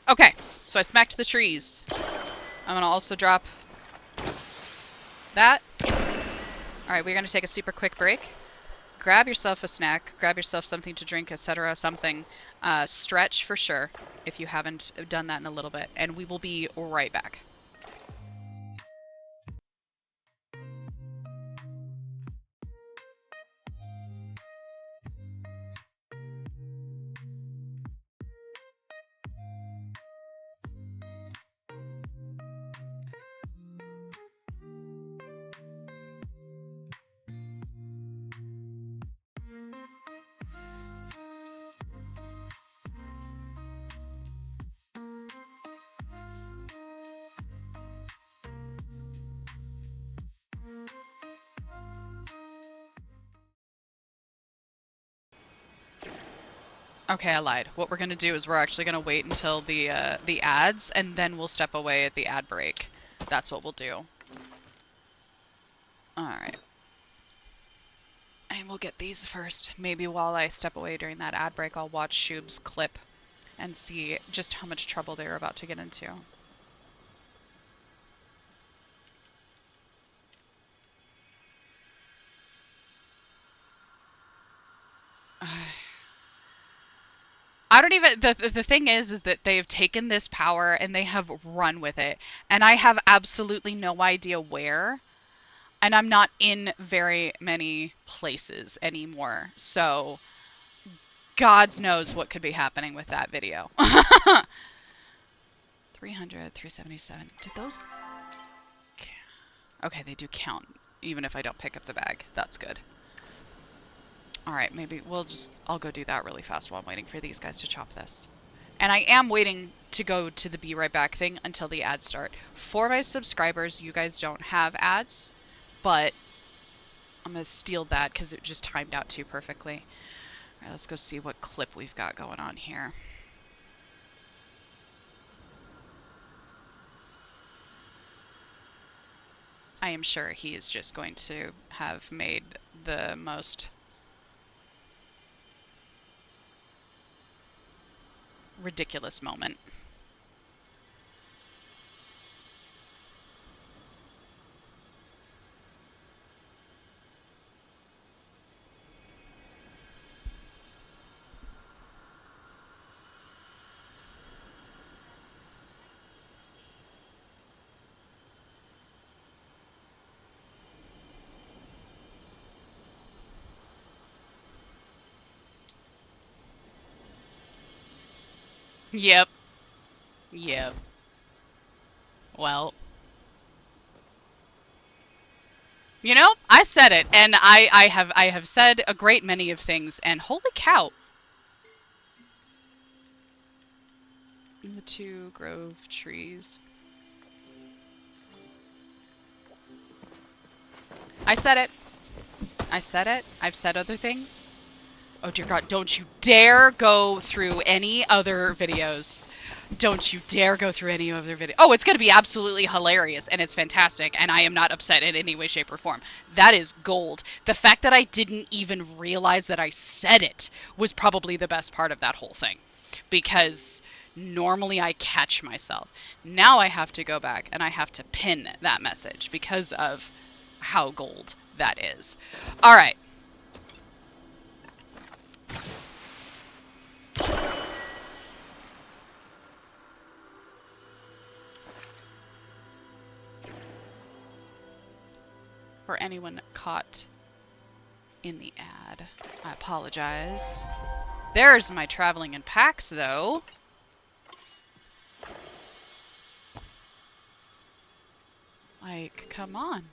Okay, so I smacked the trees. I'm gonna also drop that. Alright, we're gonna take a super quick break. Grab yourself a snack, grab yourself something to drink, etc. Something. Stretch for sure, if you haven't done that in a little bit. And we will be right back. Okay, I lied. What we're gonna do is we're actually gonna wait until the ads, and then we'll step away at the ad break. That's what we'll do. Alright. And we'll get these first. Maybe while I step away during that ad break, I'll watch Shoob's clip and see just how much trouble they're about to get into. I don't even, the thing is that they've taken this power and they have run with it. And I have absolutely no idea where. And I'm not in very many places anymore. So, God knows what could be happening with that video. 300, 377. Did those... Okay, they do count, even if I don't pick up the bag. That's good. Alright, maybe I'll go do that really fast while I'm waiting for these guys to chop this. And I am waiting to go to the be right back thing until the ads start. For my subscribers, you guys don't have ads, but I'm going to steal that because it just timed out too perfectly. Alright, let's go see what clip we've got going on here. I am sure he is just going to have made the most ridiculous moment. Yep. Yep. Well, you know, I said it, and I have said a great many of things, and holy cow, the two grove trees. I said it. I said it. I've said other things. Oh dear God, don't you dare go through any other videos. Don't you dare go through any other video. Oh, it's going to be absolutely hilarious and it's fantastic and I am not upset in any way, shape, or form. That is gold. The fact that I didn't even realize that I said it was probably the best part of that whole thing. Because normally I catch myself. Now I have to go back and I have to pin that message because of how gold that is. All right. For anyone caught in the ad, I apologize. There's my traveling in packs, though. Like, come on.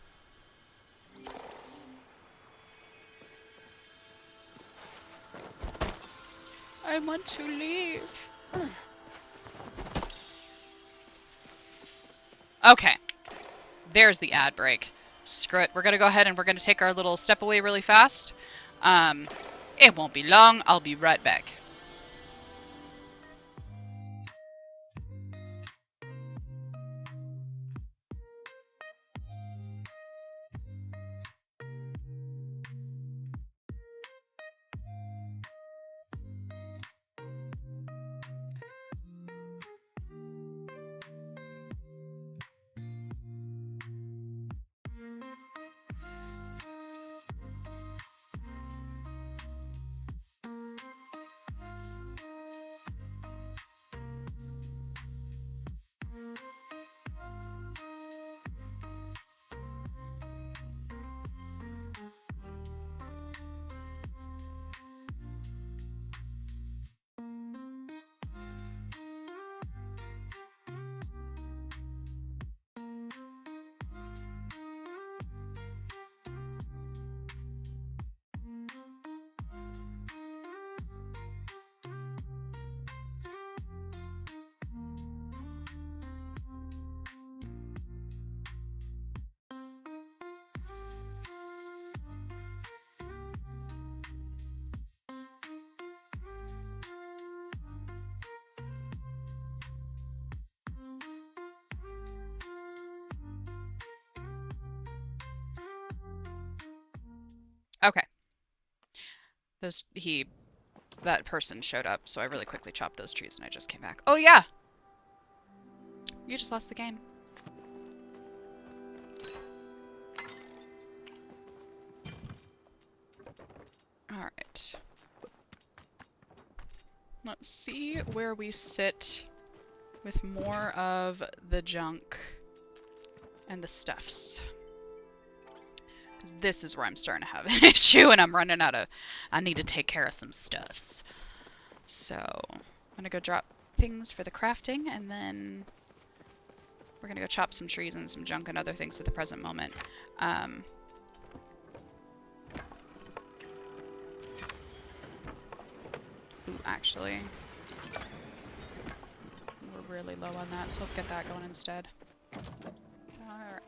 I want to leave. Okay. There's the ad break. Screw it. We're going to go ahead and we're going to take our little step away really fast. It won't be long. I'll be right back. Okay. That person showed up, so I really quickly chopped those trees and I just came back. Oh yeah! You just lost the game. Alright. Let's see where we sit with more of the junk and the stuffs. Because this is where I'm starting to have an issue and I'm running out of... I need to take care of some stuffs. So, I'm going to go drop things for the crafting and then we're going to go chop some trees and some junk and other things at the present moment. Ooh, actually, we're really low on that, so let's get that going instead. Alright.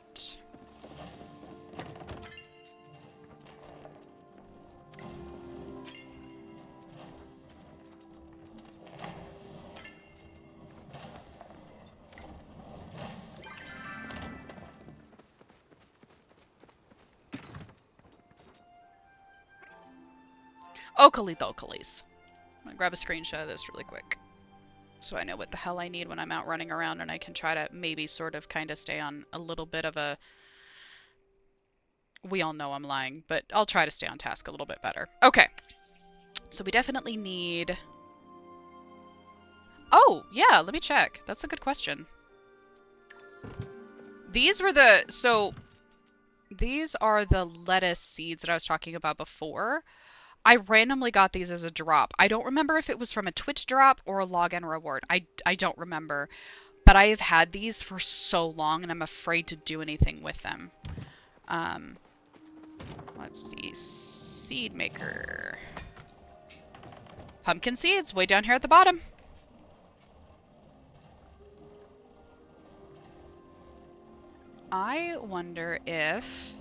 Oakley dokley's. I'm gonna grab a screenshot of this really quick so I know what the hell I need when I'm out running around and I can try to maybe sort of kind of stay on a little bit of a... We all know I'm lying, but I'll try to stay on task a little bit better. Okay. So we definitely need... Oh, yeah, let me check. That's a good question. These were the... So, these are the lettuce seeds that I was talking about before. I randomly got these as a drop. I don't remember if it was from a Twitch drop or a login reward. I don't remember. But I have had these for so long, and I'm afraid to do anything with them. Let's see. Seed maker. Pumpkin seeds, way down here at the bottom. I wonder if...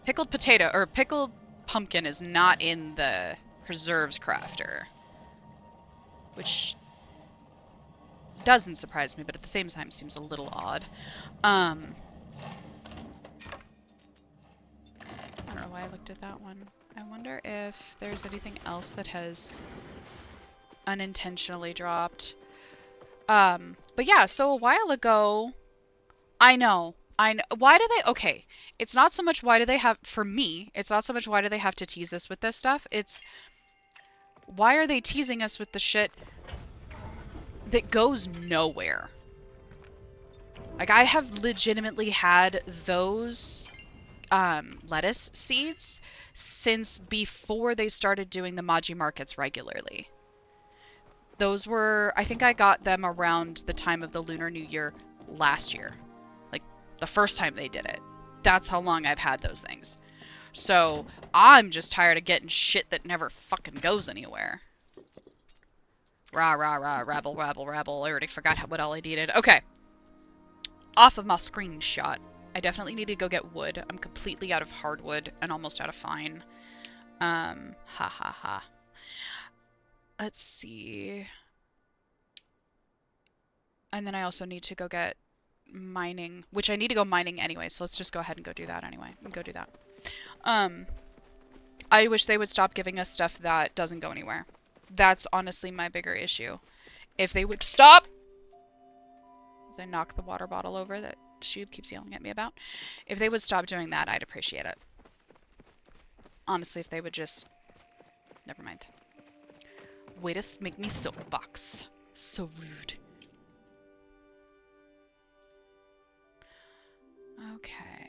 Pickled potato, or pickled pumpkin is not in the preserves crafter. Which doesn't surprise me, but at the same time seems a little odd. I don't know why I looked at that one. I wonder if there's anything else that has unintentionally dropped. But yeah, so a while ago, I know. Why do they, okay, it's not so much why do they have, for me, it's not so much why do they have to tease us with this stuff, it's why are they teasing us with the shit that goes nowhere? Like, I have legitimately had those lettuce seeds since before they started doing the Maji markets regularly. Those were, I think I got them around the time of the Lunar New Year last year. Like, the first time they did it. That's how long I've had those things. So, I'm just tired of getting shit that never fucking goes anywhere. Rah, rah, rah, rabble, rabble, rabble. I already forgot what all I needed. Okay. Off of my screenshot. I definitely need to go get wood. I'm completely out of hardwood and almost out of fine. Ha ha ha. Let's see. And then I also need to go get mining, which I need to go mining anyway, so let's just go ahead and go do that anyway. Go do that. I wish they would stop giving us stuff that doesn't go anywhere. That's honestly my bigger issue. If they would stop! As I knock the water bottle over that Shub keeps yelling at me about. If they would stop doing that, I'd appreciate it. Honestly, if they would just... Never mind. Way to make me soapbox. So rude. Okay.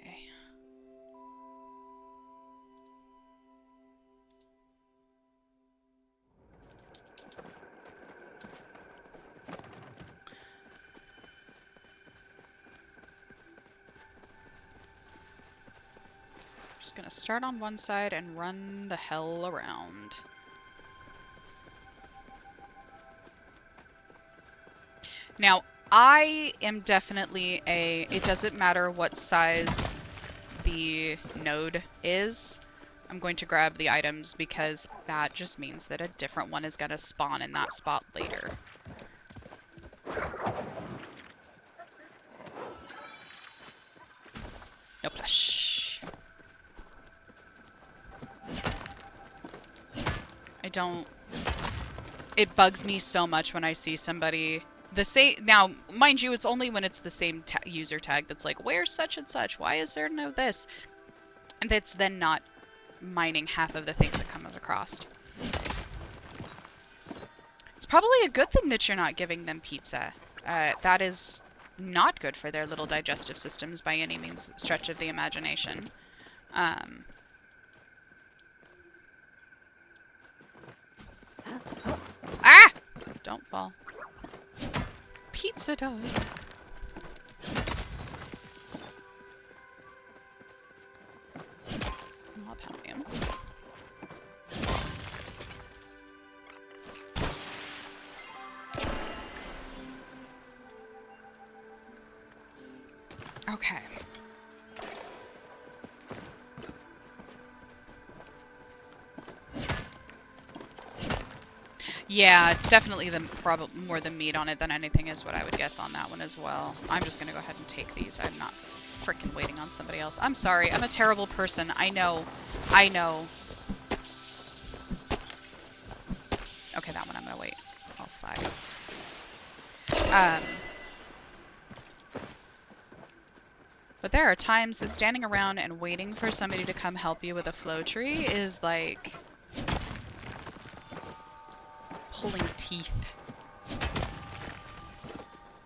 Just gonna start on one side and run the hell around. Now, I am definitely it doesn't matter what size the node is. I'm going to grab the items because that just means that a different one is gonna spawn in that spot later. No plush. It bugs me so much when I see somebody the same. Now, mind you, it's only when it's the same user tag that's like, where's such and such? Why is there no this? And that's then not mining half of the things that come across. It's probably a good thing that you're not giving them pizza. That is not good for their little digestive systems by any means stretch of the imagination. Ah! Don't fall. Pizza dog. Small pallium. Okay. Yeah, it's definitely more the meat on it than anything is what I would guess on that one as well. I'm just gonna go ahead and take these. I'm not freaking waiting on somebody else. I'm sorry. I'm a terrible person. I know. I know. Okay, that one I'm gonna wait. All 5. But there are times that standing around and waiting for somebody to come help you with a flow tree is like pulling teeth.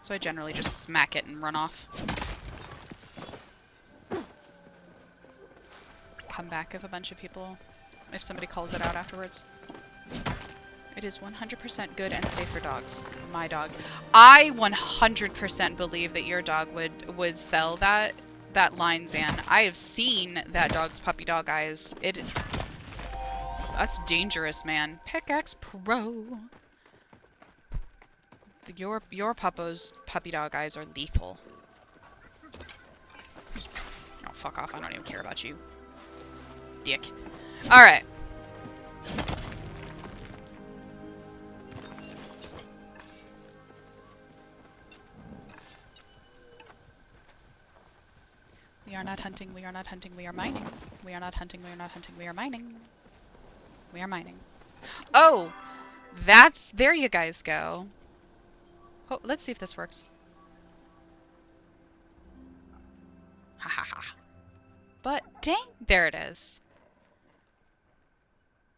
So I generally just smack it and run off. Come back if a bunch of people, if somebody calls it out afterwards. It is 100% good and safe for dogs. My dog. I 100% believe that your dog would sell that line, Zan. I have seen that dog's puppy dog eyes. That's dangerous, man. Pickaxe Pro. Your puppo's puppy dog eyes are lethal. Oh, fuck off. I don't even care about you. Dick. Alright. We are not hunting, we are not hunting, we are mining. We are not hunting, we are not hunting, we are mining. We are mining. Oh! There you guys go. Oh, let's see if this works. Ha ha ha. But, dang, there it is.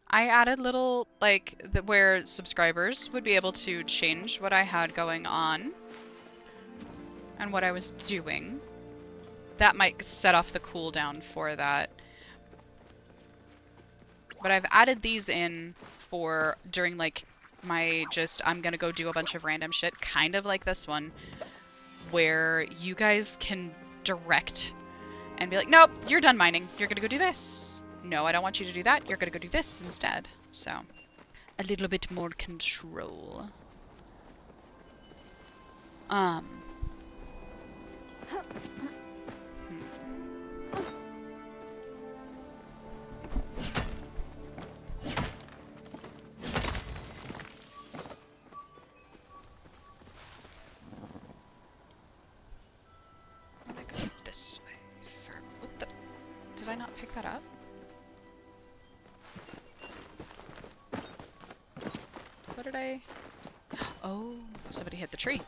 I added little, like, where subscribers would be able to change what I had going on and what I was doing. That might set off the cooldown for that. But I've added these in for during, like, my I'm gonna go do a bunch of random shit, kind of like this one, where you guys can direct and be like, nope, you're done mining. You're gonna go do this. No, I don't want you to do that. You're gonna go do this instead. So, a little bit more control. This way. What the? Did I not pick that up? What did I? Oh, somebody hit the tree.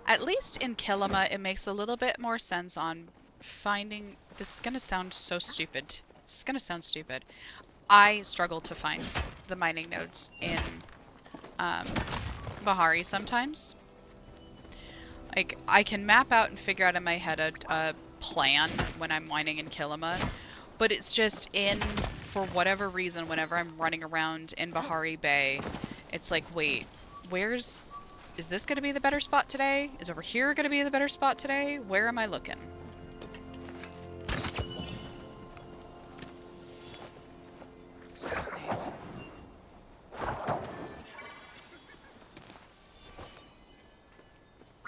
At least in Kilima, it makes a little bit more sense on finding... This is gonna sound so stupid. This is gonna sound stupid. I struggle to find the mining nodes in Bahari sometimes. Like, I can map out and figure out in my head a plan when I'm mining in Kilima, but it's just for whatever reason, whenever I'm running around in Bahari Bay, it's like, wait, is this going to be the better spot today? Is over here going to be the better spot today? Where am I looking? Snail.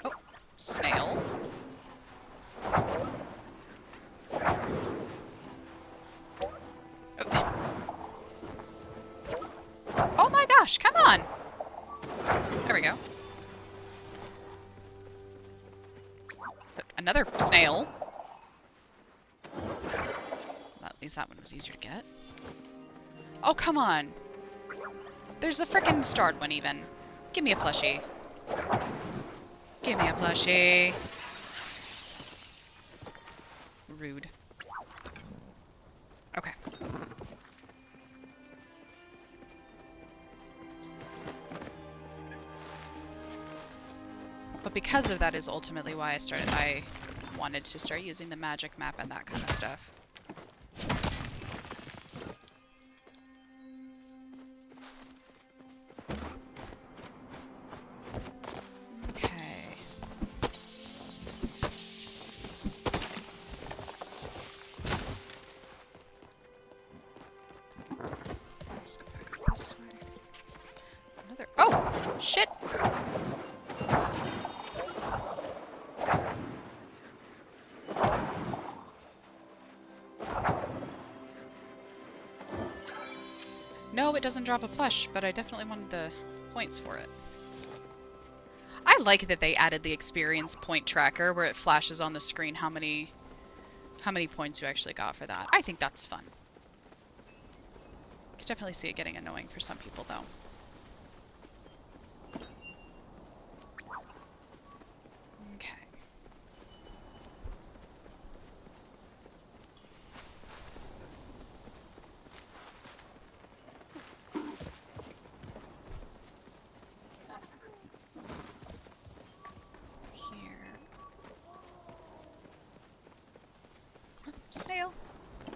Oh, snail. Oh. Oh my gosh, come on! There we go. Another snail. At least that one was easier to get. Oh, come on. There's a frickin' starred one even. Give me a plushie. Give me a plushie. Rude. Okay. But because of that is ultimately why I wanted to start using the magic map and that kind of stuff. Okay. Let's go back up this way. Oh! Shit! No, it doesn't drop a flesh, but I definitely wanted the points for it. I like that they added the experience point tracker where it flashes on the screen how many points you actually got for that. I think that's fun. I could definitely see it getting annoying for some people though. Okay.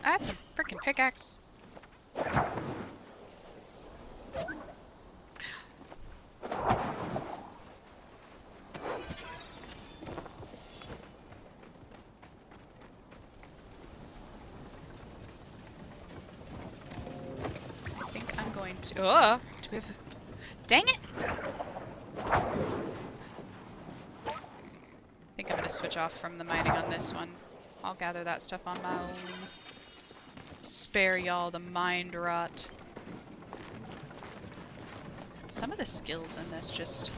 That's a freaking pickaxe. I think I'm going to... Oh! Do we have... Dang it! I think I'm going to switch off from the mining on this one. I'll gather that stuff on my own. Spare y'all the mind rot. Some of the skills in this just...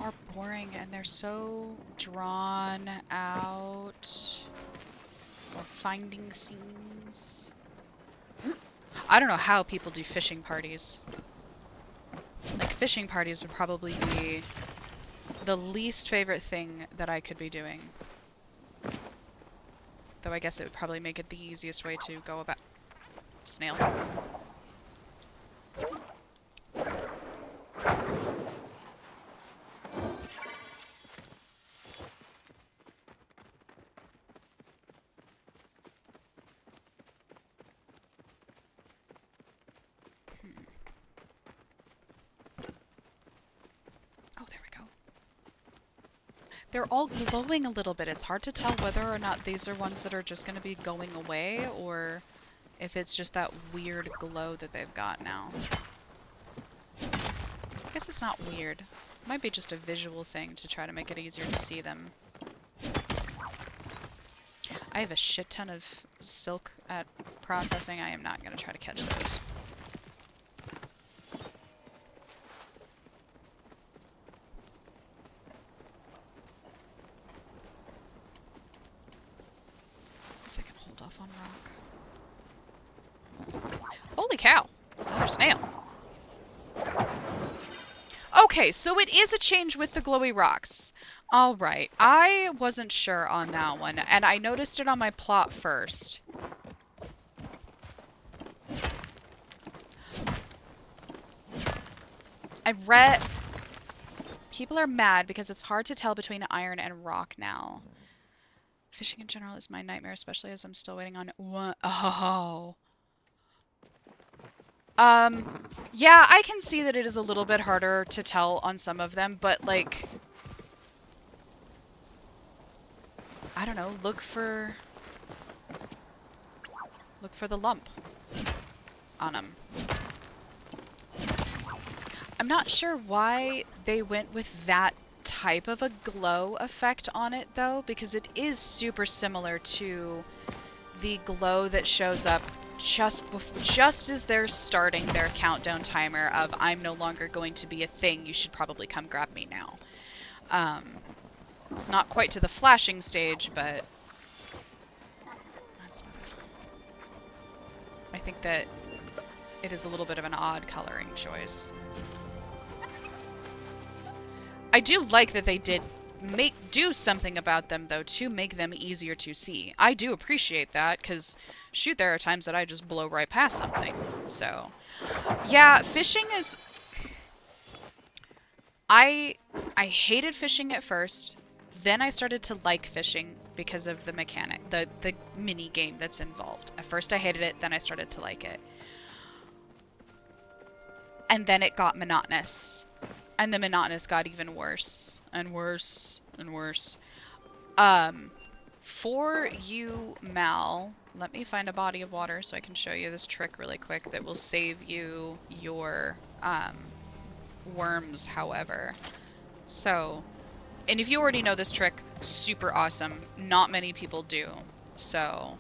are boring, and they're so drawn out. Or finding scenes. I don't know how people do fishing parties. Like, fishing parties would probably be the least favorite thing that I could be doing. Though I guess it would probably make it the easiest way to go about... Snail. Oh, there we go. They're all glowing a little bit. It's hard to tell whether or not these are ones that are just going to be going away, or if it's just that weird glow that they've got now. I guess it's not weird. It might be just a visual thing to try to make it easier to see them. I have a shit ton of silk at processing. I am not going to try to catch those. I can hold off on rock. Holy cow! Another snail. Okay, so it is a change with the glowy rocks. Alright, I wasn't sure on that one, and I noticed it on my plot first. I read... People are mad because it's hard to tell between iron and rock now. Fishing in general is my nightmare, especially as I'm still waiting on one. Oh. Yeah, I can see that it is a little bit harder to tell on some of them, but like, I don't know, look for the lump on them. I'm not sure why they went with that type of a glow effect on it though, because it is super similar to the glow that shows up just as they're starting their countdown timer of I'm no longer going to be a thing, you should probably come grab me now. Not quite to the flashing stage, but that's not... I think that it is a little bit of an odd coloring choice. I do like that they did do something about them though to make them easier to see. I do appreciate that, because shoot, there are times that I just blow right past something. So yeah, fishing is... I hated fishing at first, then I started to like fishing because of the mechanic, the mini game that's involved. At first I hated it, then I started to like it. And then it got monotonous. And the monotonous got even worse and worse and worse. For you, Mal, let me find a body of water so I can show you this trick really quick that will save you your worms, however. So, and if you already know this trick, super awesome. Not many people do. So,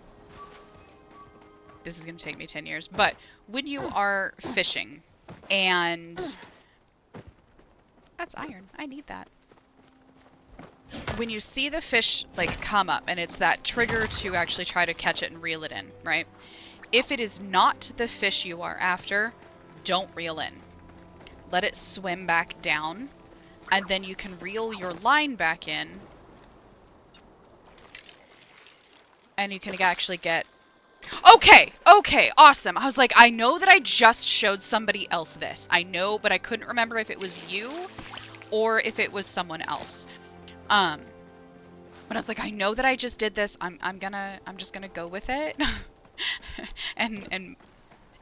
this is going to take me 10 years. But when you are fishing and... That's iron. I need that. When you see the fish like come up and it's that trigger to actually try to catch it and reel it in, right? If it is not the fish you are after, don't reel in. Let it swim back down, and then you can reel your line back in, and you can actually get... Okay, okay, awesome. I was like, I know that I just showed somebody else this. I know, but I couldn't remember if it was you or if it was someone else. Um, but I was like, I know that I just did this. I'm just gonna go with it. And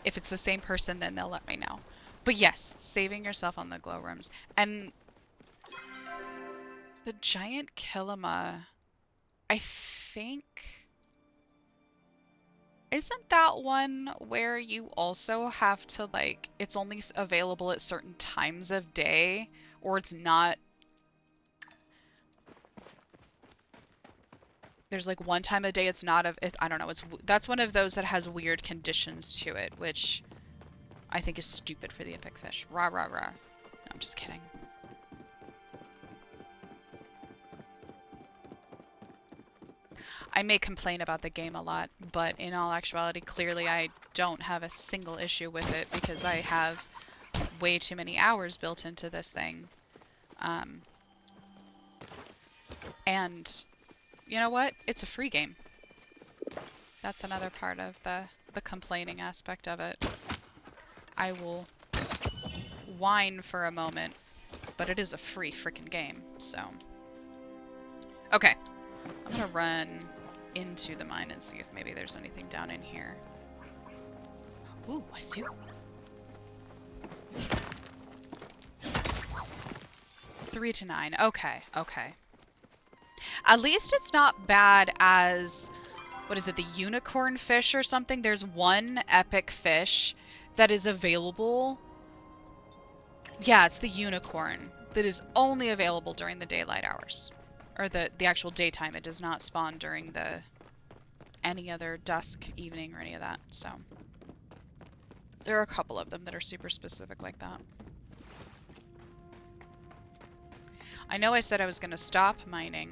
if it's the same person, then they'll let me know. But yes, saving yourself on the glow rooms. And the giant Kilima, I think, isn't that one where you also have to, like, it's only available at certain times of day, or it's not, there's like one time of day it's not of it, I don't know, that's one of those that has weird conditions to it, which I think is stupid for the epic fish. Rah rah rah. No, I'm just kidding. I may complain about the game a lot, but in all actuality, clearly I don't have a single issue with it because I have way too many hours built into this thing. Um, and you know what? It's a free game. That's another part of the complaining aspect of it. I will whine for a moment, but it is a free freaking game, so. Okay, I'm gonna run into the mine and see if maybe there's anything down in here. Ooh, I see. 3 to 9. Okay, okay. At least it's not bad as, what is it, the unicorn fish or something? There's one epic fish that is available. Yeah, it's the unicorn that is only available during the daylight hours. Or the actual daytime. It does not spawn during the any other dusk, evening, or any of that. So there are a couple of them that are super specific like that. I know I said I was going to stop mining,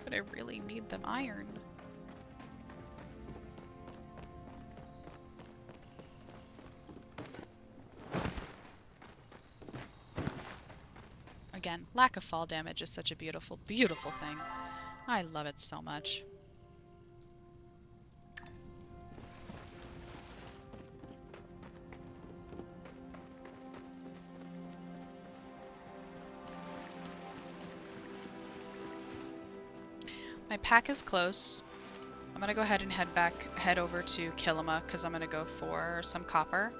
but I really need them iron. Again, lack of fall damage is such a beautiful, beautiful thing. I love it so much. My pack is close. I'm gonna go ahead and head over to Kilima because I'm gonna go for some copper,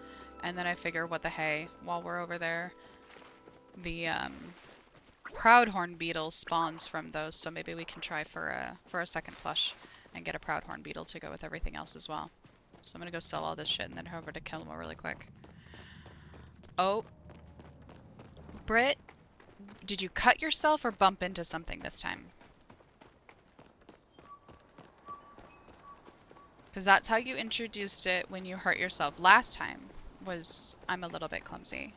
and then I figure what the hey, while we're over there, the proudhorn beetle spawns from those, so maybe we can try for a second plush and get a proudhorn beetle to go with everything else as well. So I'm gonna go sell all this shit and then head over to Kilima really quick. Oh, Britt, did you cut yourself or bump into something this time? Because that's how you introduced it when you hurt yourself last time, was I'm a little bit clumsy.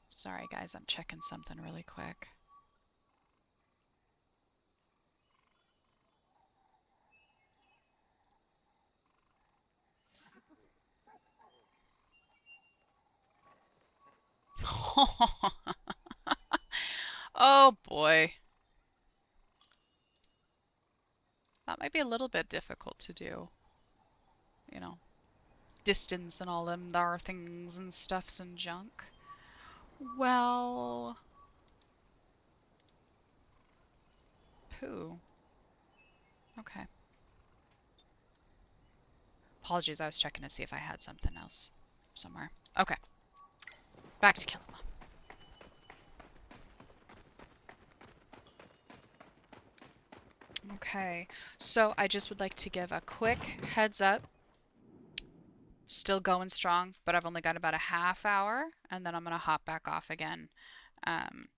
Sorry guys, I'm checking something really quick. Oh boy. That might be a little bit difficult to do. You know, distance and all them thar things and stuffs and junk. Well, poo. Okay. Apologies, I was checking to see if I had something else somewhere. Okay. Back to Kilima. Okay, so I just would like to give a quick heads up. Still going strong, but I've only got about a half hour, and then I'm gonna hop back off again, um,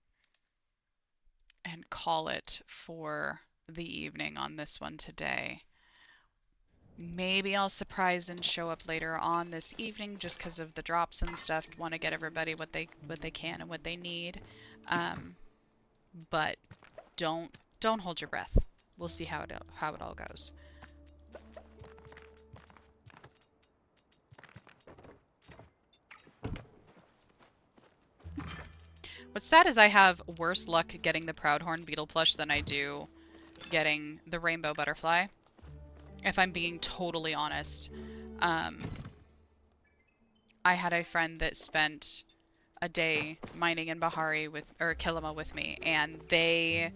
and call it for the evening on this one today. Maybe I'll surprise and show up later on this evening just because of the drops and stuff. Want to get everybody what they can and what they need, but don't Don't hold your breath. We'll see how it all goes. What's sad is I have worse luck getting the Proudhorn Beetle plush than I do getting the Rainbow Butterfly, if I'm being totally honest. I had a friend that spent a day mining in Bahari or Kilima with me, and they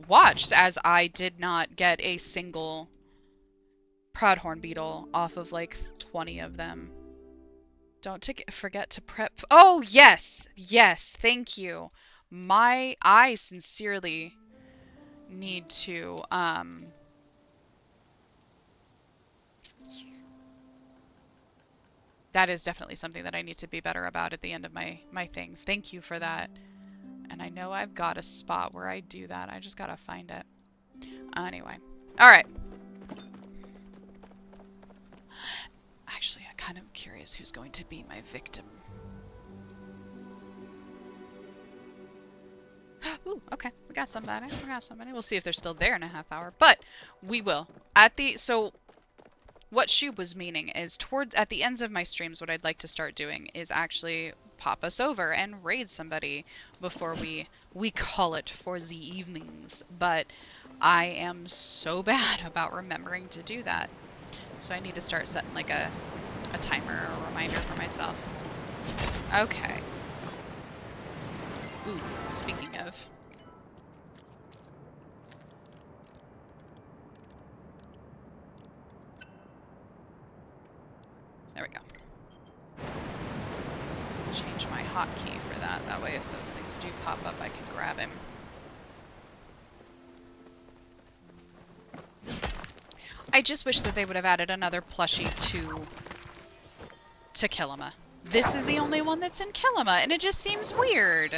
watched as I did not get a single Proudhorn Beetle off of like 20 of them. Don't forget to prep. Oh, yes. Yes. Thank you. I sincerely need to, that is definitely something that I need to be better about at the end of my things. Thank you for that. And I know I've got a spot where I do that. I just gotta find it. Anyway. Alright. Actually, I'm kind of curious who's going to be my victim. Ooh, okay. We got somebody. We got somebody. We'll see if they're still there in a half hour. But we will. So what she was meaning is at the ends of my streams, what I'd like to start doing is actually pop us over and raid somebody before we call it for the evenings. But I am so bad about remembering to do that. So I need to start setting like a timer or a reminder for myself. Okay. Ooh, speaking of. There we go. Change my hotkey for that. That way if those things do pop up, I can grab him. I just wish that they would have added another plushie to Kilima. This is the only one that's in Kilima, and it just seems weird.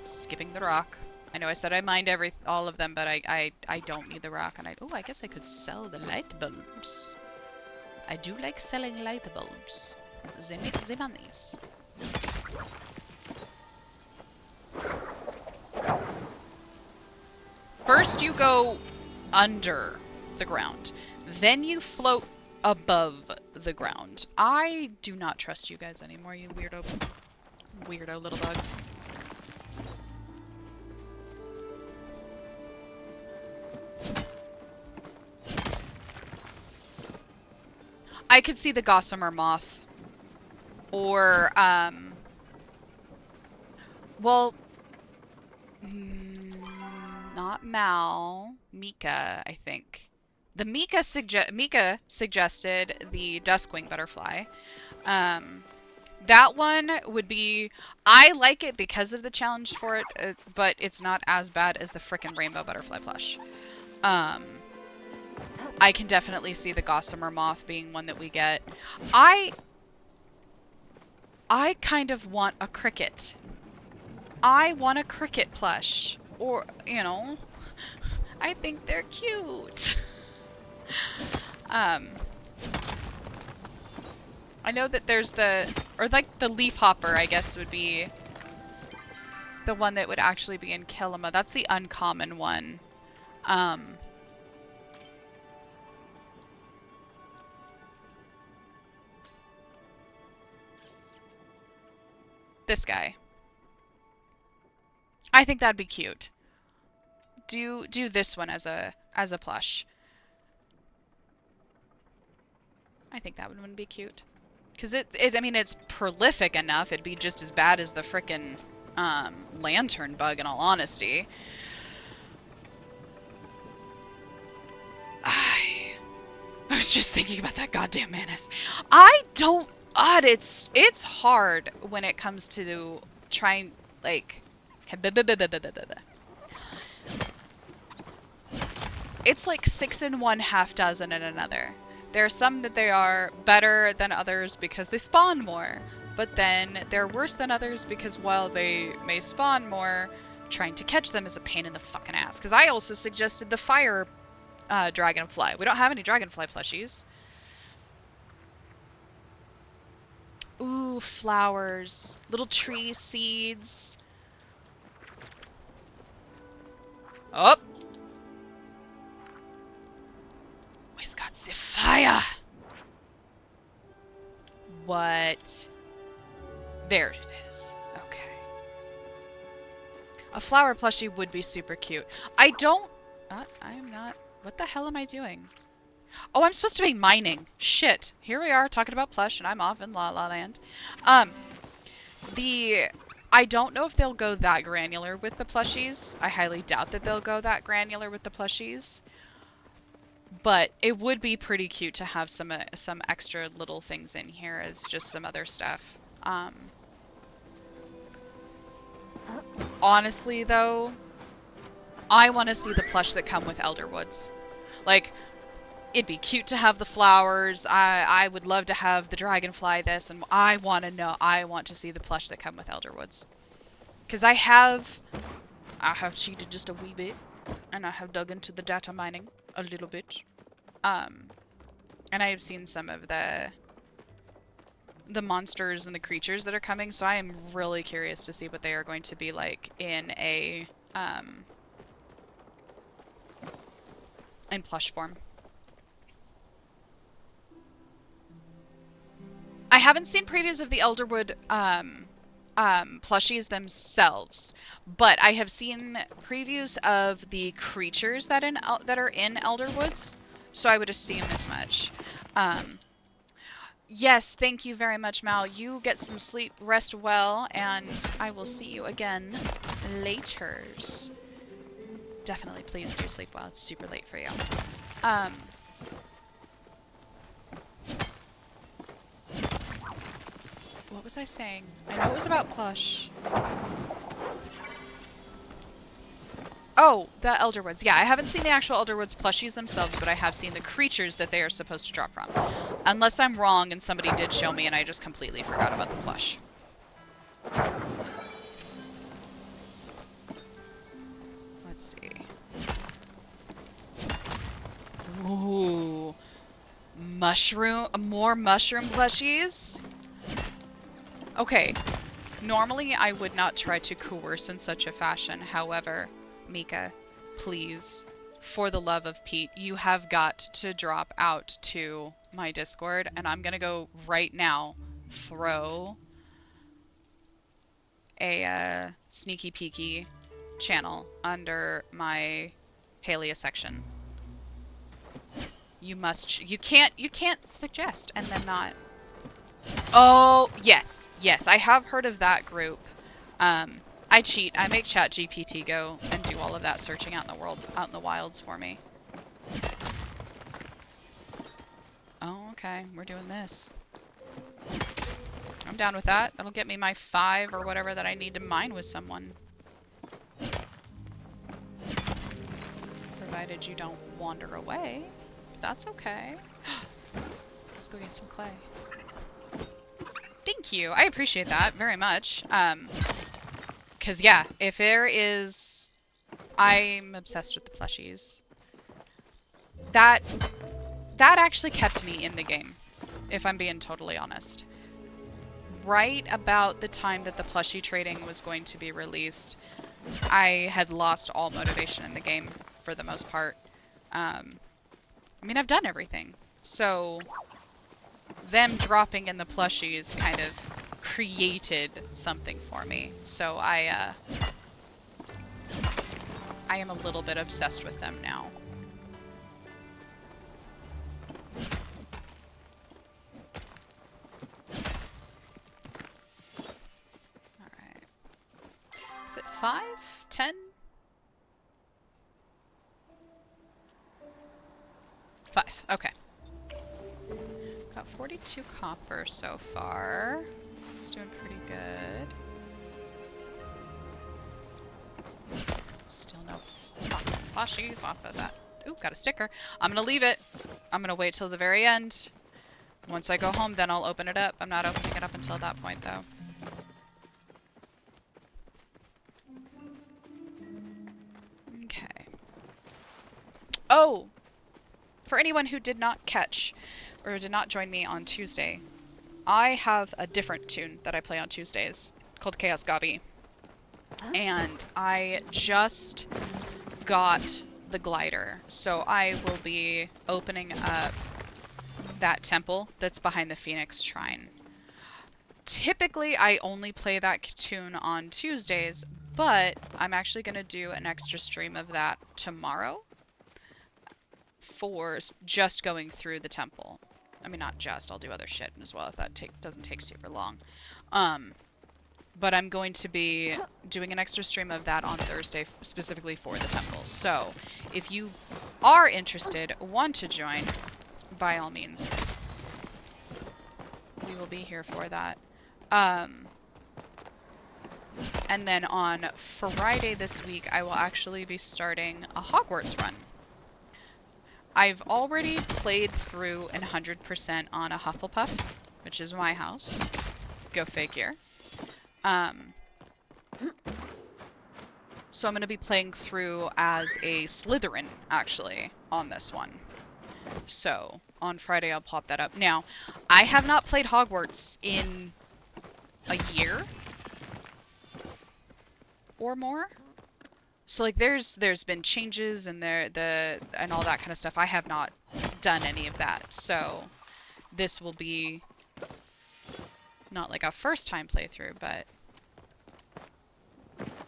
Skipping the rock. I know I said I mined all of them, but I don't need the rock, and I guess I could sell the light bulbs. I do like selling light bulbs. They make the monies. First you go under the ground. Then you float above the ground. I do not trust you guys anymore, you weirdo little bugs. I could see the gossamer moth. Or, well, not Mal, Mika, I think. The Mika suggested the Duskwing Butterfly. That one would be... I like it because of the challenge for it, but it's not as bad as the frickin' Rainbow Butterfly plush. I can definitely see the Gossamer Moth being one that we get. I kind of want a cricket. I want a cricket plush. Or, you know, I think they're cute. I know that there's the leaf hopper, I guess, would be the one that would actually be in Kilima. That's the uncommon one. This guy. I think that'd be cute. Do this one as a plush. I think that one would be cute. Because I mean, it's prolific enough. It'd be just as bad as the frickin' lantern bug, in all honesty. I was just thinking about that goddamn Manus. It's hard when it comes to trying, like... It's like 6 in one, half dozen in another. There are some that they are better than others because they spawn more, but then they're worse than others because while they may spawn more, trying to catch them is a pain in the fucking ass. Because I also suggested the fire dragonfly. We don't have any dragonfly plushies. Ooh, flowers. Little tree seeds. Oh! We've got the fire! What? There it is. Okay. A flower plushie would be super cute. I don't... I'm not... What the hell am I doing? Oh, I'm supposed to be mining. Shit. Here we are talking about plush, and I'm off in La La Land. I don't know if they'll go that granular with the plushies. I highly doubt that they'll go that granular with the plushies. But it would be pretty cute to have some extra little things in here as just some other stuff. Honestly, though, I want to see the plush that come with Elderwoods. Like, it'd be cute to have the flowers. I would love to have the dragonfly this, and I want to see the plush that come with Elderwoods. Because I have cheated just a wee bit, and I have dug into the data mining a little bit. And I have seen some of the monsters and the creatures that are coming, so I am really curious to see what they are going to be like in in plush form. I haven't seen previews of the Elderwood plushies themselves, but I have seen previews of the creatures that are in Elderwoods, so I would assume as much. Yes, thank you very much, Mal. You get some sleep, rest well, and I will see you again laters. Definitely, please do sleep well. It's super late for you. What was I saying? I know it was about plush. Oh, the Elderwoods. Yeah, I haven't seen the actual Elderwoods plushies themselves, but I have seen the creatures that they are supposed to drop from. Unless I'm wrong and somebody did show me and I just completely forgot about the plush. Let's see. Ooh. More mushroom plushies? Okay. Normally I would not try to coerce in such a fashion. However, Mika, please, for the love of Pete, you have got to drop out to my Discord, and I'm gonna go right now throw a sneaky peeky channel under my Palea section. You can't suggest and then not. Oh, yes, I have heard of that group. I cheat. I make ChatGPT go and do all of that searching out in the wilds for me. Oh, okay. We're doing this. I'm down with that. That'll get me my 5 or whatever that I need to mine with someone. Provided you don't wander away. That's okay. Let's go get some clay. Thank you. I appreciate that very much. Because, yeah, if there is... I'm obsessed with the plushies. That actually kept me in the game, if I'm being totally honest. Right about the time that the plushie trading was going to be released, I had lost all motivation in the game, for the most part. I mean, I've done everything. So, them dropping in the plushies kind of created something for me. So I am a little bit obsessed with them now. Alright. Is it 5? 10? 5. Okay. Got 42 copper so far. It's doing pretty good. Still no plushies off of that. Ooh, got a sticker. I'm gonna leave it. I'm gonna wait till the very end. Once I go home, then I'll open it up. I'm not opening it up until that point, though. Okay. Oh! For anyone who did not catch, or did not join me on Tuesday, I have a different tune that I play on Tuesdays called Chaos Gobby. And I just got the glider. So I will be opening up that temple that's behind the Phoenix Shrine. Typically, I only play that tune on Tuesdays, but I'm actually going to do an extra stream of that tomorrow for just going through the temple. I mean, not just, I'll do other shit as well if that doesn't take super long. But I'm going to be doing an extra stream of that on Thursday specifically for the temple. So if you are interested, want to join, by all means, we will be here for that. And then on Friday this week, I will actually be starting a Hogwarts run. I've already played through 100% on a Hufflepuff, which is my house. Go figure. So I'm going to be playing through as a Slytherin, actually, on this one. So on Friday, I'll pop that up. Now, I have not played Hogwarts in a year or more. So like there's been changes and and all that kind of stuff. I have not done any of that. So this will be not like a first time playthrough, but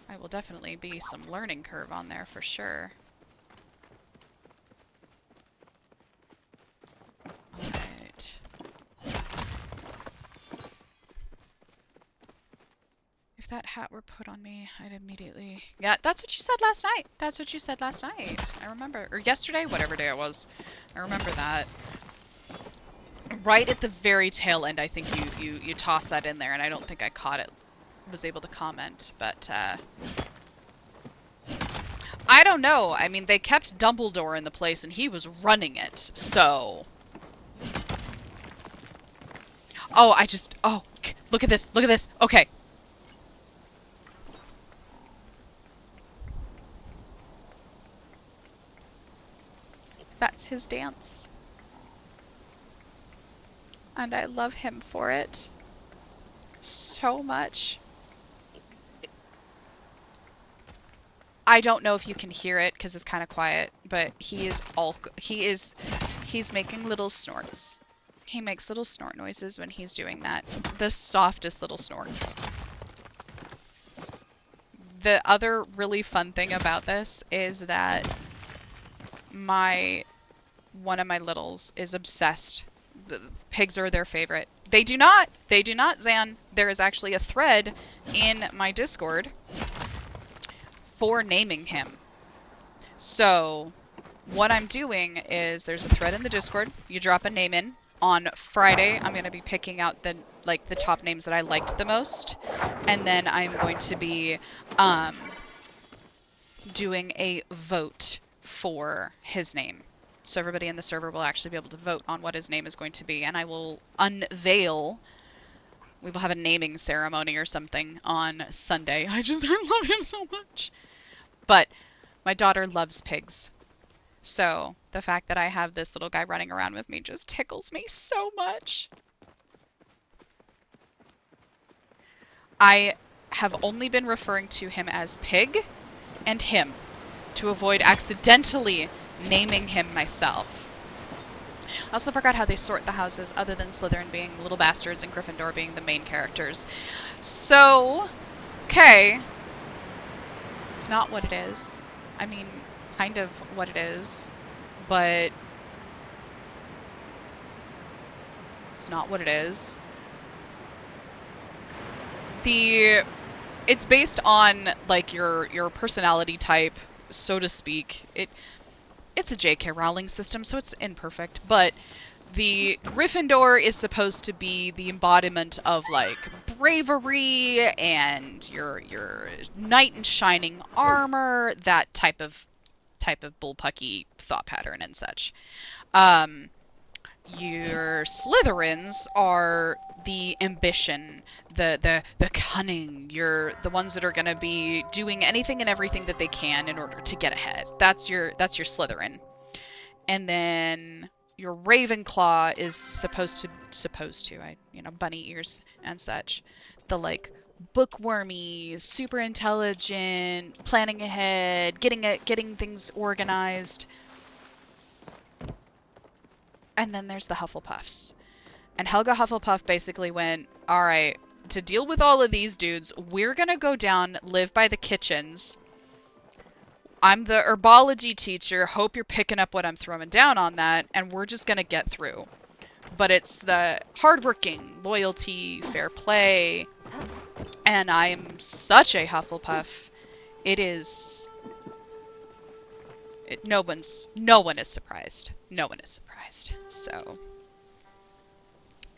I will definitely be some learning curve on there for sure. Alright. If that hat were put on me, I'd immediately... Yeah, that's what you said last night. That's what you said last night. I remember. Or yesterday, whatever day it was. I remember that. Right at the very tail end, I think you tossed that in there, and I don't think I caught it. Was able to comment, but I don't know. I mean, they kept Dumbledore in the place, and he was running it, so... Oh, oh, look at this, look at this. Okay. That's his dance. And I love him for it so much. I don't know if you can hear it because it's kind of quiet, but he's making little snorts. He makes little snort noises when he's doing that. The softest little snorts. The other really fun thing about this is that one of my littles is obsessed. The pigs are their favorite. They do not, Zan. There is actually a thread in my Discord for naming him. So what I'm doing is there's a thread in the Discord. You drop a name in. On Friday, I'm going to be picking out the top names that I liked the most. And then I'm going to be doing a vote for his name. So everybody in the server will actually be able to vote on what his name is going to be. And I will unveil... We will have a naming ceremony or something on Sunday. I love him so much. But my daughter loves pigs. So the fact that I have this little guy running around with me just tickles me so much. I have only been referring to him as Pig and him to avoid accidentally naming him myself. I also forgot how they sort the houses other than Slytherin being little bastards and Gryffindor being the main characters. So, okay. It's not what it is. I mean, kind of what it is, but it's not what it is. It's based on like your personality type, so to speak. It's a J.K. Rowling system, so it's imperfect, but the Gryffindor is supposed to be the embodiment of like bravery and your knight in shining armor, that type of bullpucky thought pattern and such. Your Slytherins are the ambition, the cunning. You're the ones that are going to be doing anything and everything that they can in order to get ahead. That's your Slytherin. And then your Ravenclaw is supposed to, bunny ears and such. The like bookwormy, super intelligent, planning ahead, getting things organized. And then there's the Hufflepuffs. And Helga Hufflepuff basically went, all right, to deal with all of these dudes, we're gonna go down, live by the kitchens. I'm the herbology teacher. Hope you're picking up what I'm throwing down on that, and we're just gonna get through. But it's the hardworking, loyalty, fair play, and I'm such a Hufflepuff. It is. No one is surprised. No one is surprised. So,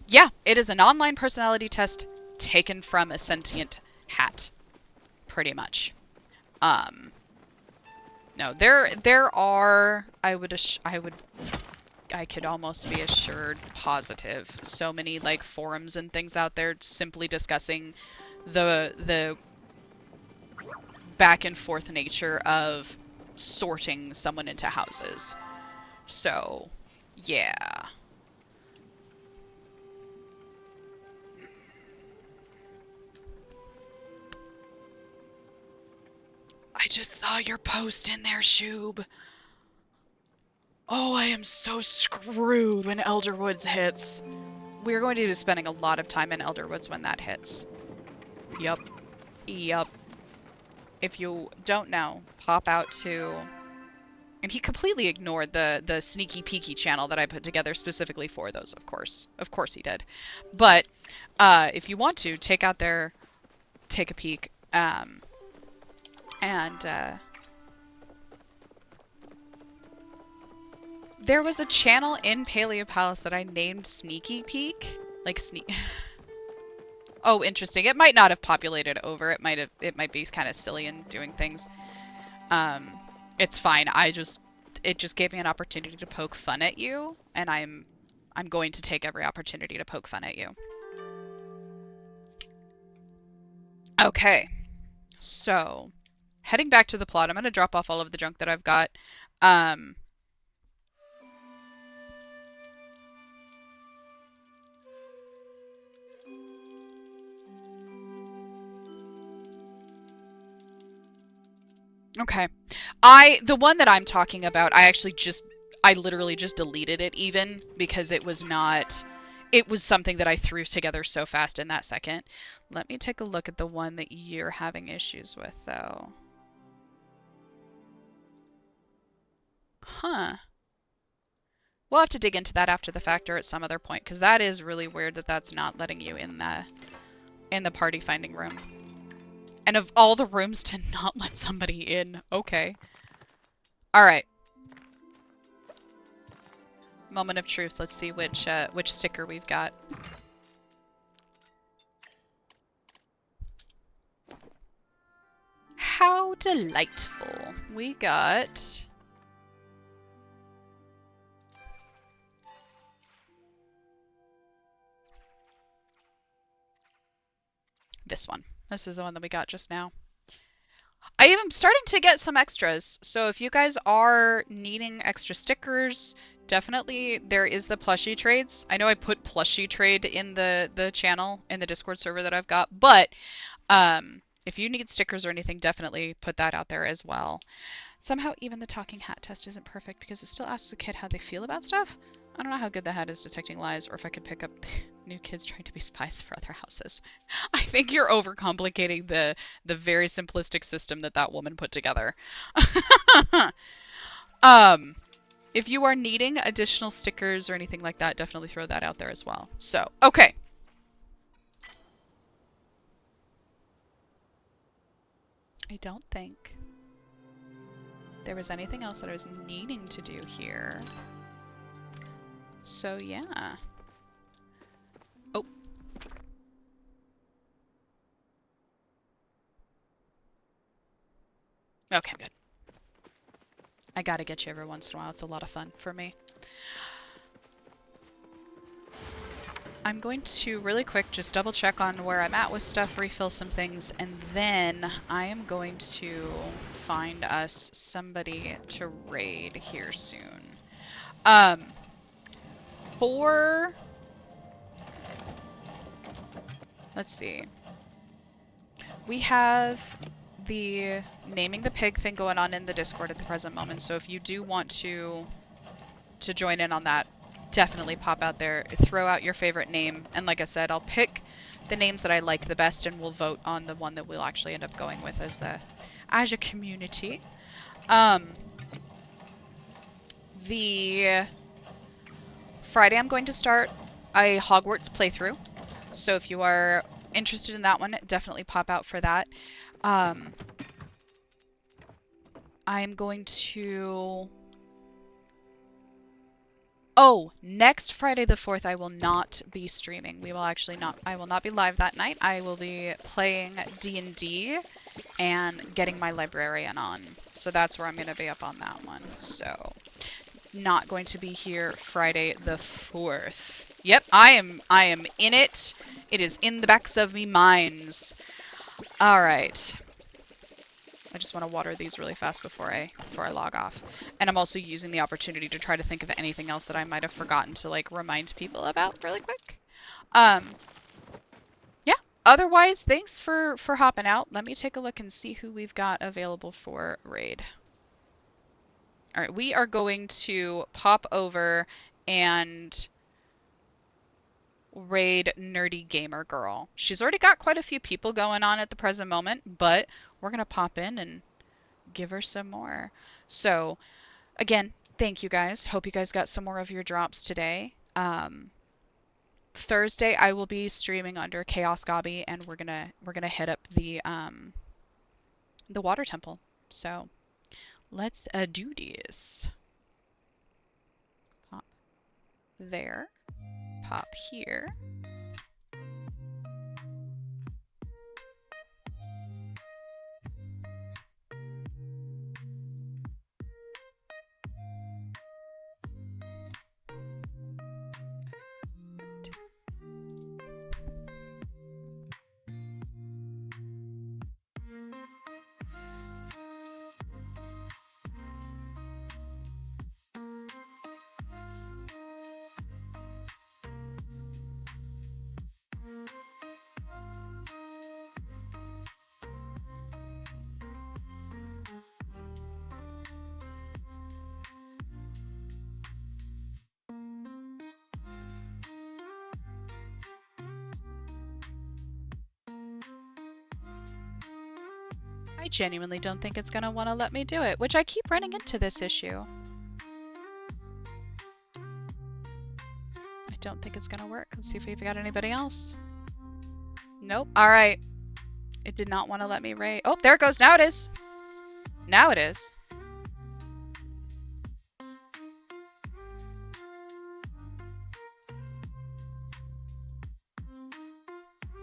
yeah, it is an online personality test taken from a sentient hat, pretty much. No, there are. I could almost be assured positive. So many like forums and things out there simply discussing the back and forth nature of sorting someone into houses. So, yeah. I just saw your post in there, Shoob. Oh, I am so screwed when Elderwoods hits. We're going to be spending a lot of time in Elderwoods when that hits. Yup. Yup. If you don't know, pop out to... And he completely ignored the sneaky peeky channel that I put together specifically for those, of course. Of course he did. But if you want to, take out there, take a peek. There was a channel in Paleo Palace that I named Sneaky Peek. Like Oh, interesting. It might not have populated over. It might be kind of silly and doing things. It's fine. It just gave me an opportunity to poke fun at you, and I'm going to take every opportunity to poke fun at you. Okay. So, heading back to the plot, I'm going to drop off all of the junk that I've got. Okay. The one that I'm talking about, I literally just deleted it even because it was something that I threw together so fast in that second. Let me take a look at the one that you're having issues with though. Huh. We'll have to dig into that after the fact or at some other point because that is really weird that that's not letting you in the party finding room. And of all the rooms to not let somebody in. Okay. Alright. Moment of truth. Let's see which sticker we've got. How delightful. We got... this one. This is the one that we got just now. I am starting to get some extras, so if you guys are needing extra stickers, definitely there is the plushie trades. I know I put plushie trade in the channel, in the Discord server that I've got, but if you need stickers or anything, definitely put that out there as well. Somehow even the talking hat test isn't perfect because it still asks a kid how they feel about stuff. I don't know how good the hat is detecting lies or if I could pick up new kids trying to be spies for other houses. I think you're overcomplicating the very simplistic system that woman put together. If you are needing additional stickers or anything like that, definitely throw that out there as well. So, okay. I don't think there was anything else that I was needing to do here. So, yeah. Oh. Okay, good. I gotta get you every once in a while. It's a lot of fun for me. I'm going to really quick just double check on where I'm at with stuff, refill some things, and then I am going to find us somebody to raid here soon. for, let's see, we have the naming the pig thing going on in the Discord at the present moment. So if you do want to join in on that, definitely pop out there, throw out your favorite name, and like I said, I'll pick the names that I like the best, and we'll vote on the one that we'll actually end up going with as a community. The Friday I'm going to start a Hogwarts playthrough, so if you are interested in that one, definitely pop out for that. I'm going to... Oh, next Friday the 4th, I will not be streaming. I will not be live that night. I will be playing D&D and getting my librarian on. So that's where I'm going to be up on that one. So, not going to be here Friday the 4th. Yep, I am in it. It is in the backs of me minds. All right. I just want to water these really fast before I log off. And I'm also using the opportunity to try to think of anything else that I might have forgotten to like remind people about really quick. Yeah. Otherwise, thanks for hopping out. Let me take a look and see who we've got available for raid. All right, we are going to pop over and raid Nerdy Gamer Girl. She's already got quite a few people going on at the present moment, but we're gonna pop in and give her some more. So again, thank you guys. Hope you guys got some more of your drops today. Thursday I will be streaming under Chaos Gobby, and we're gonna hit up the water temple. So let's do this. Pop there. Pop here. I genuinely don't think it's going to want to let me do it, which I keep running into this issue. I don't think it's going to work. Let's see if we've got anybody else. Nope. All right. It did not want to let me raid. Oh, there it goes. Now it is. Now it is.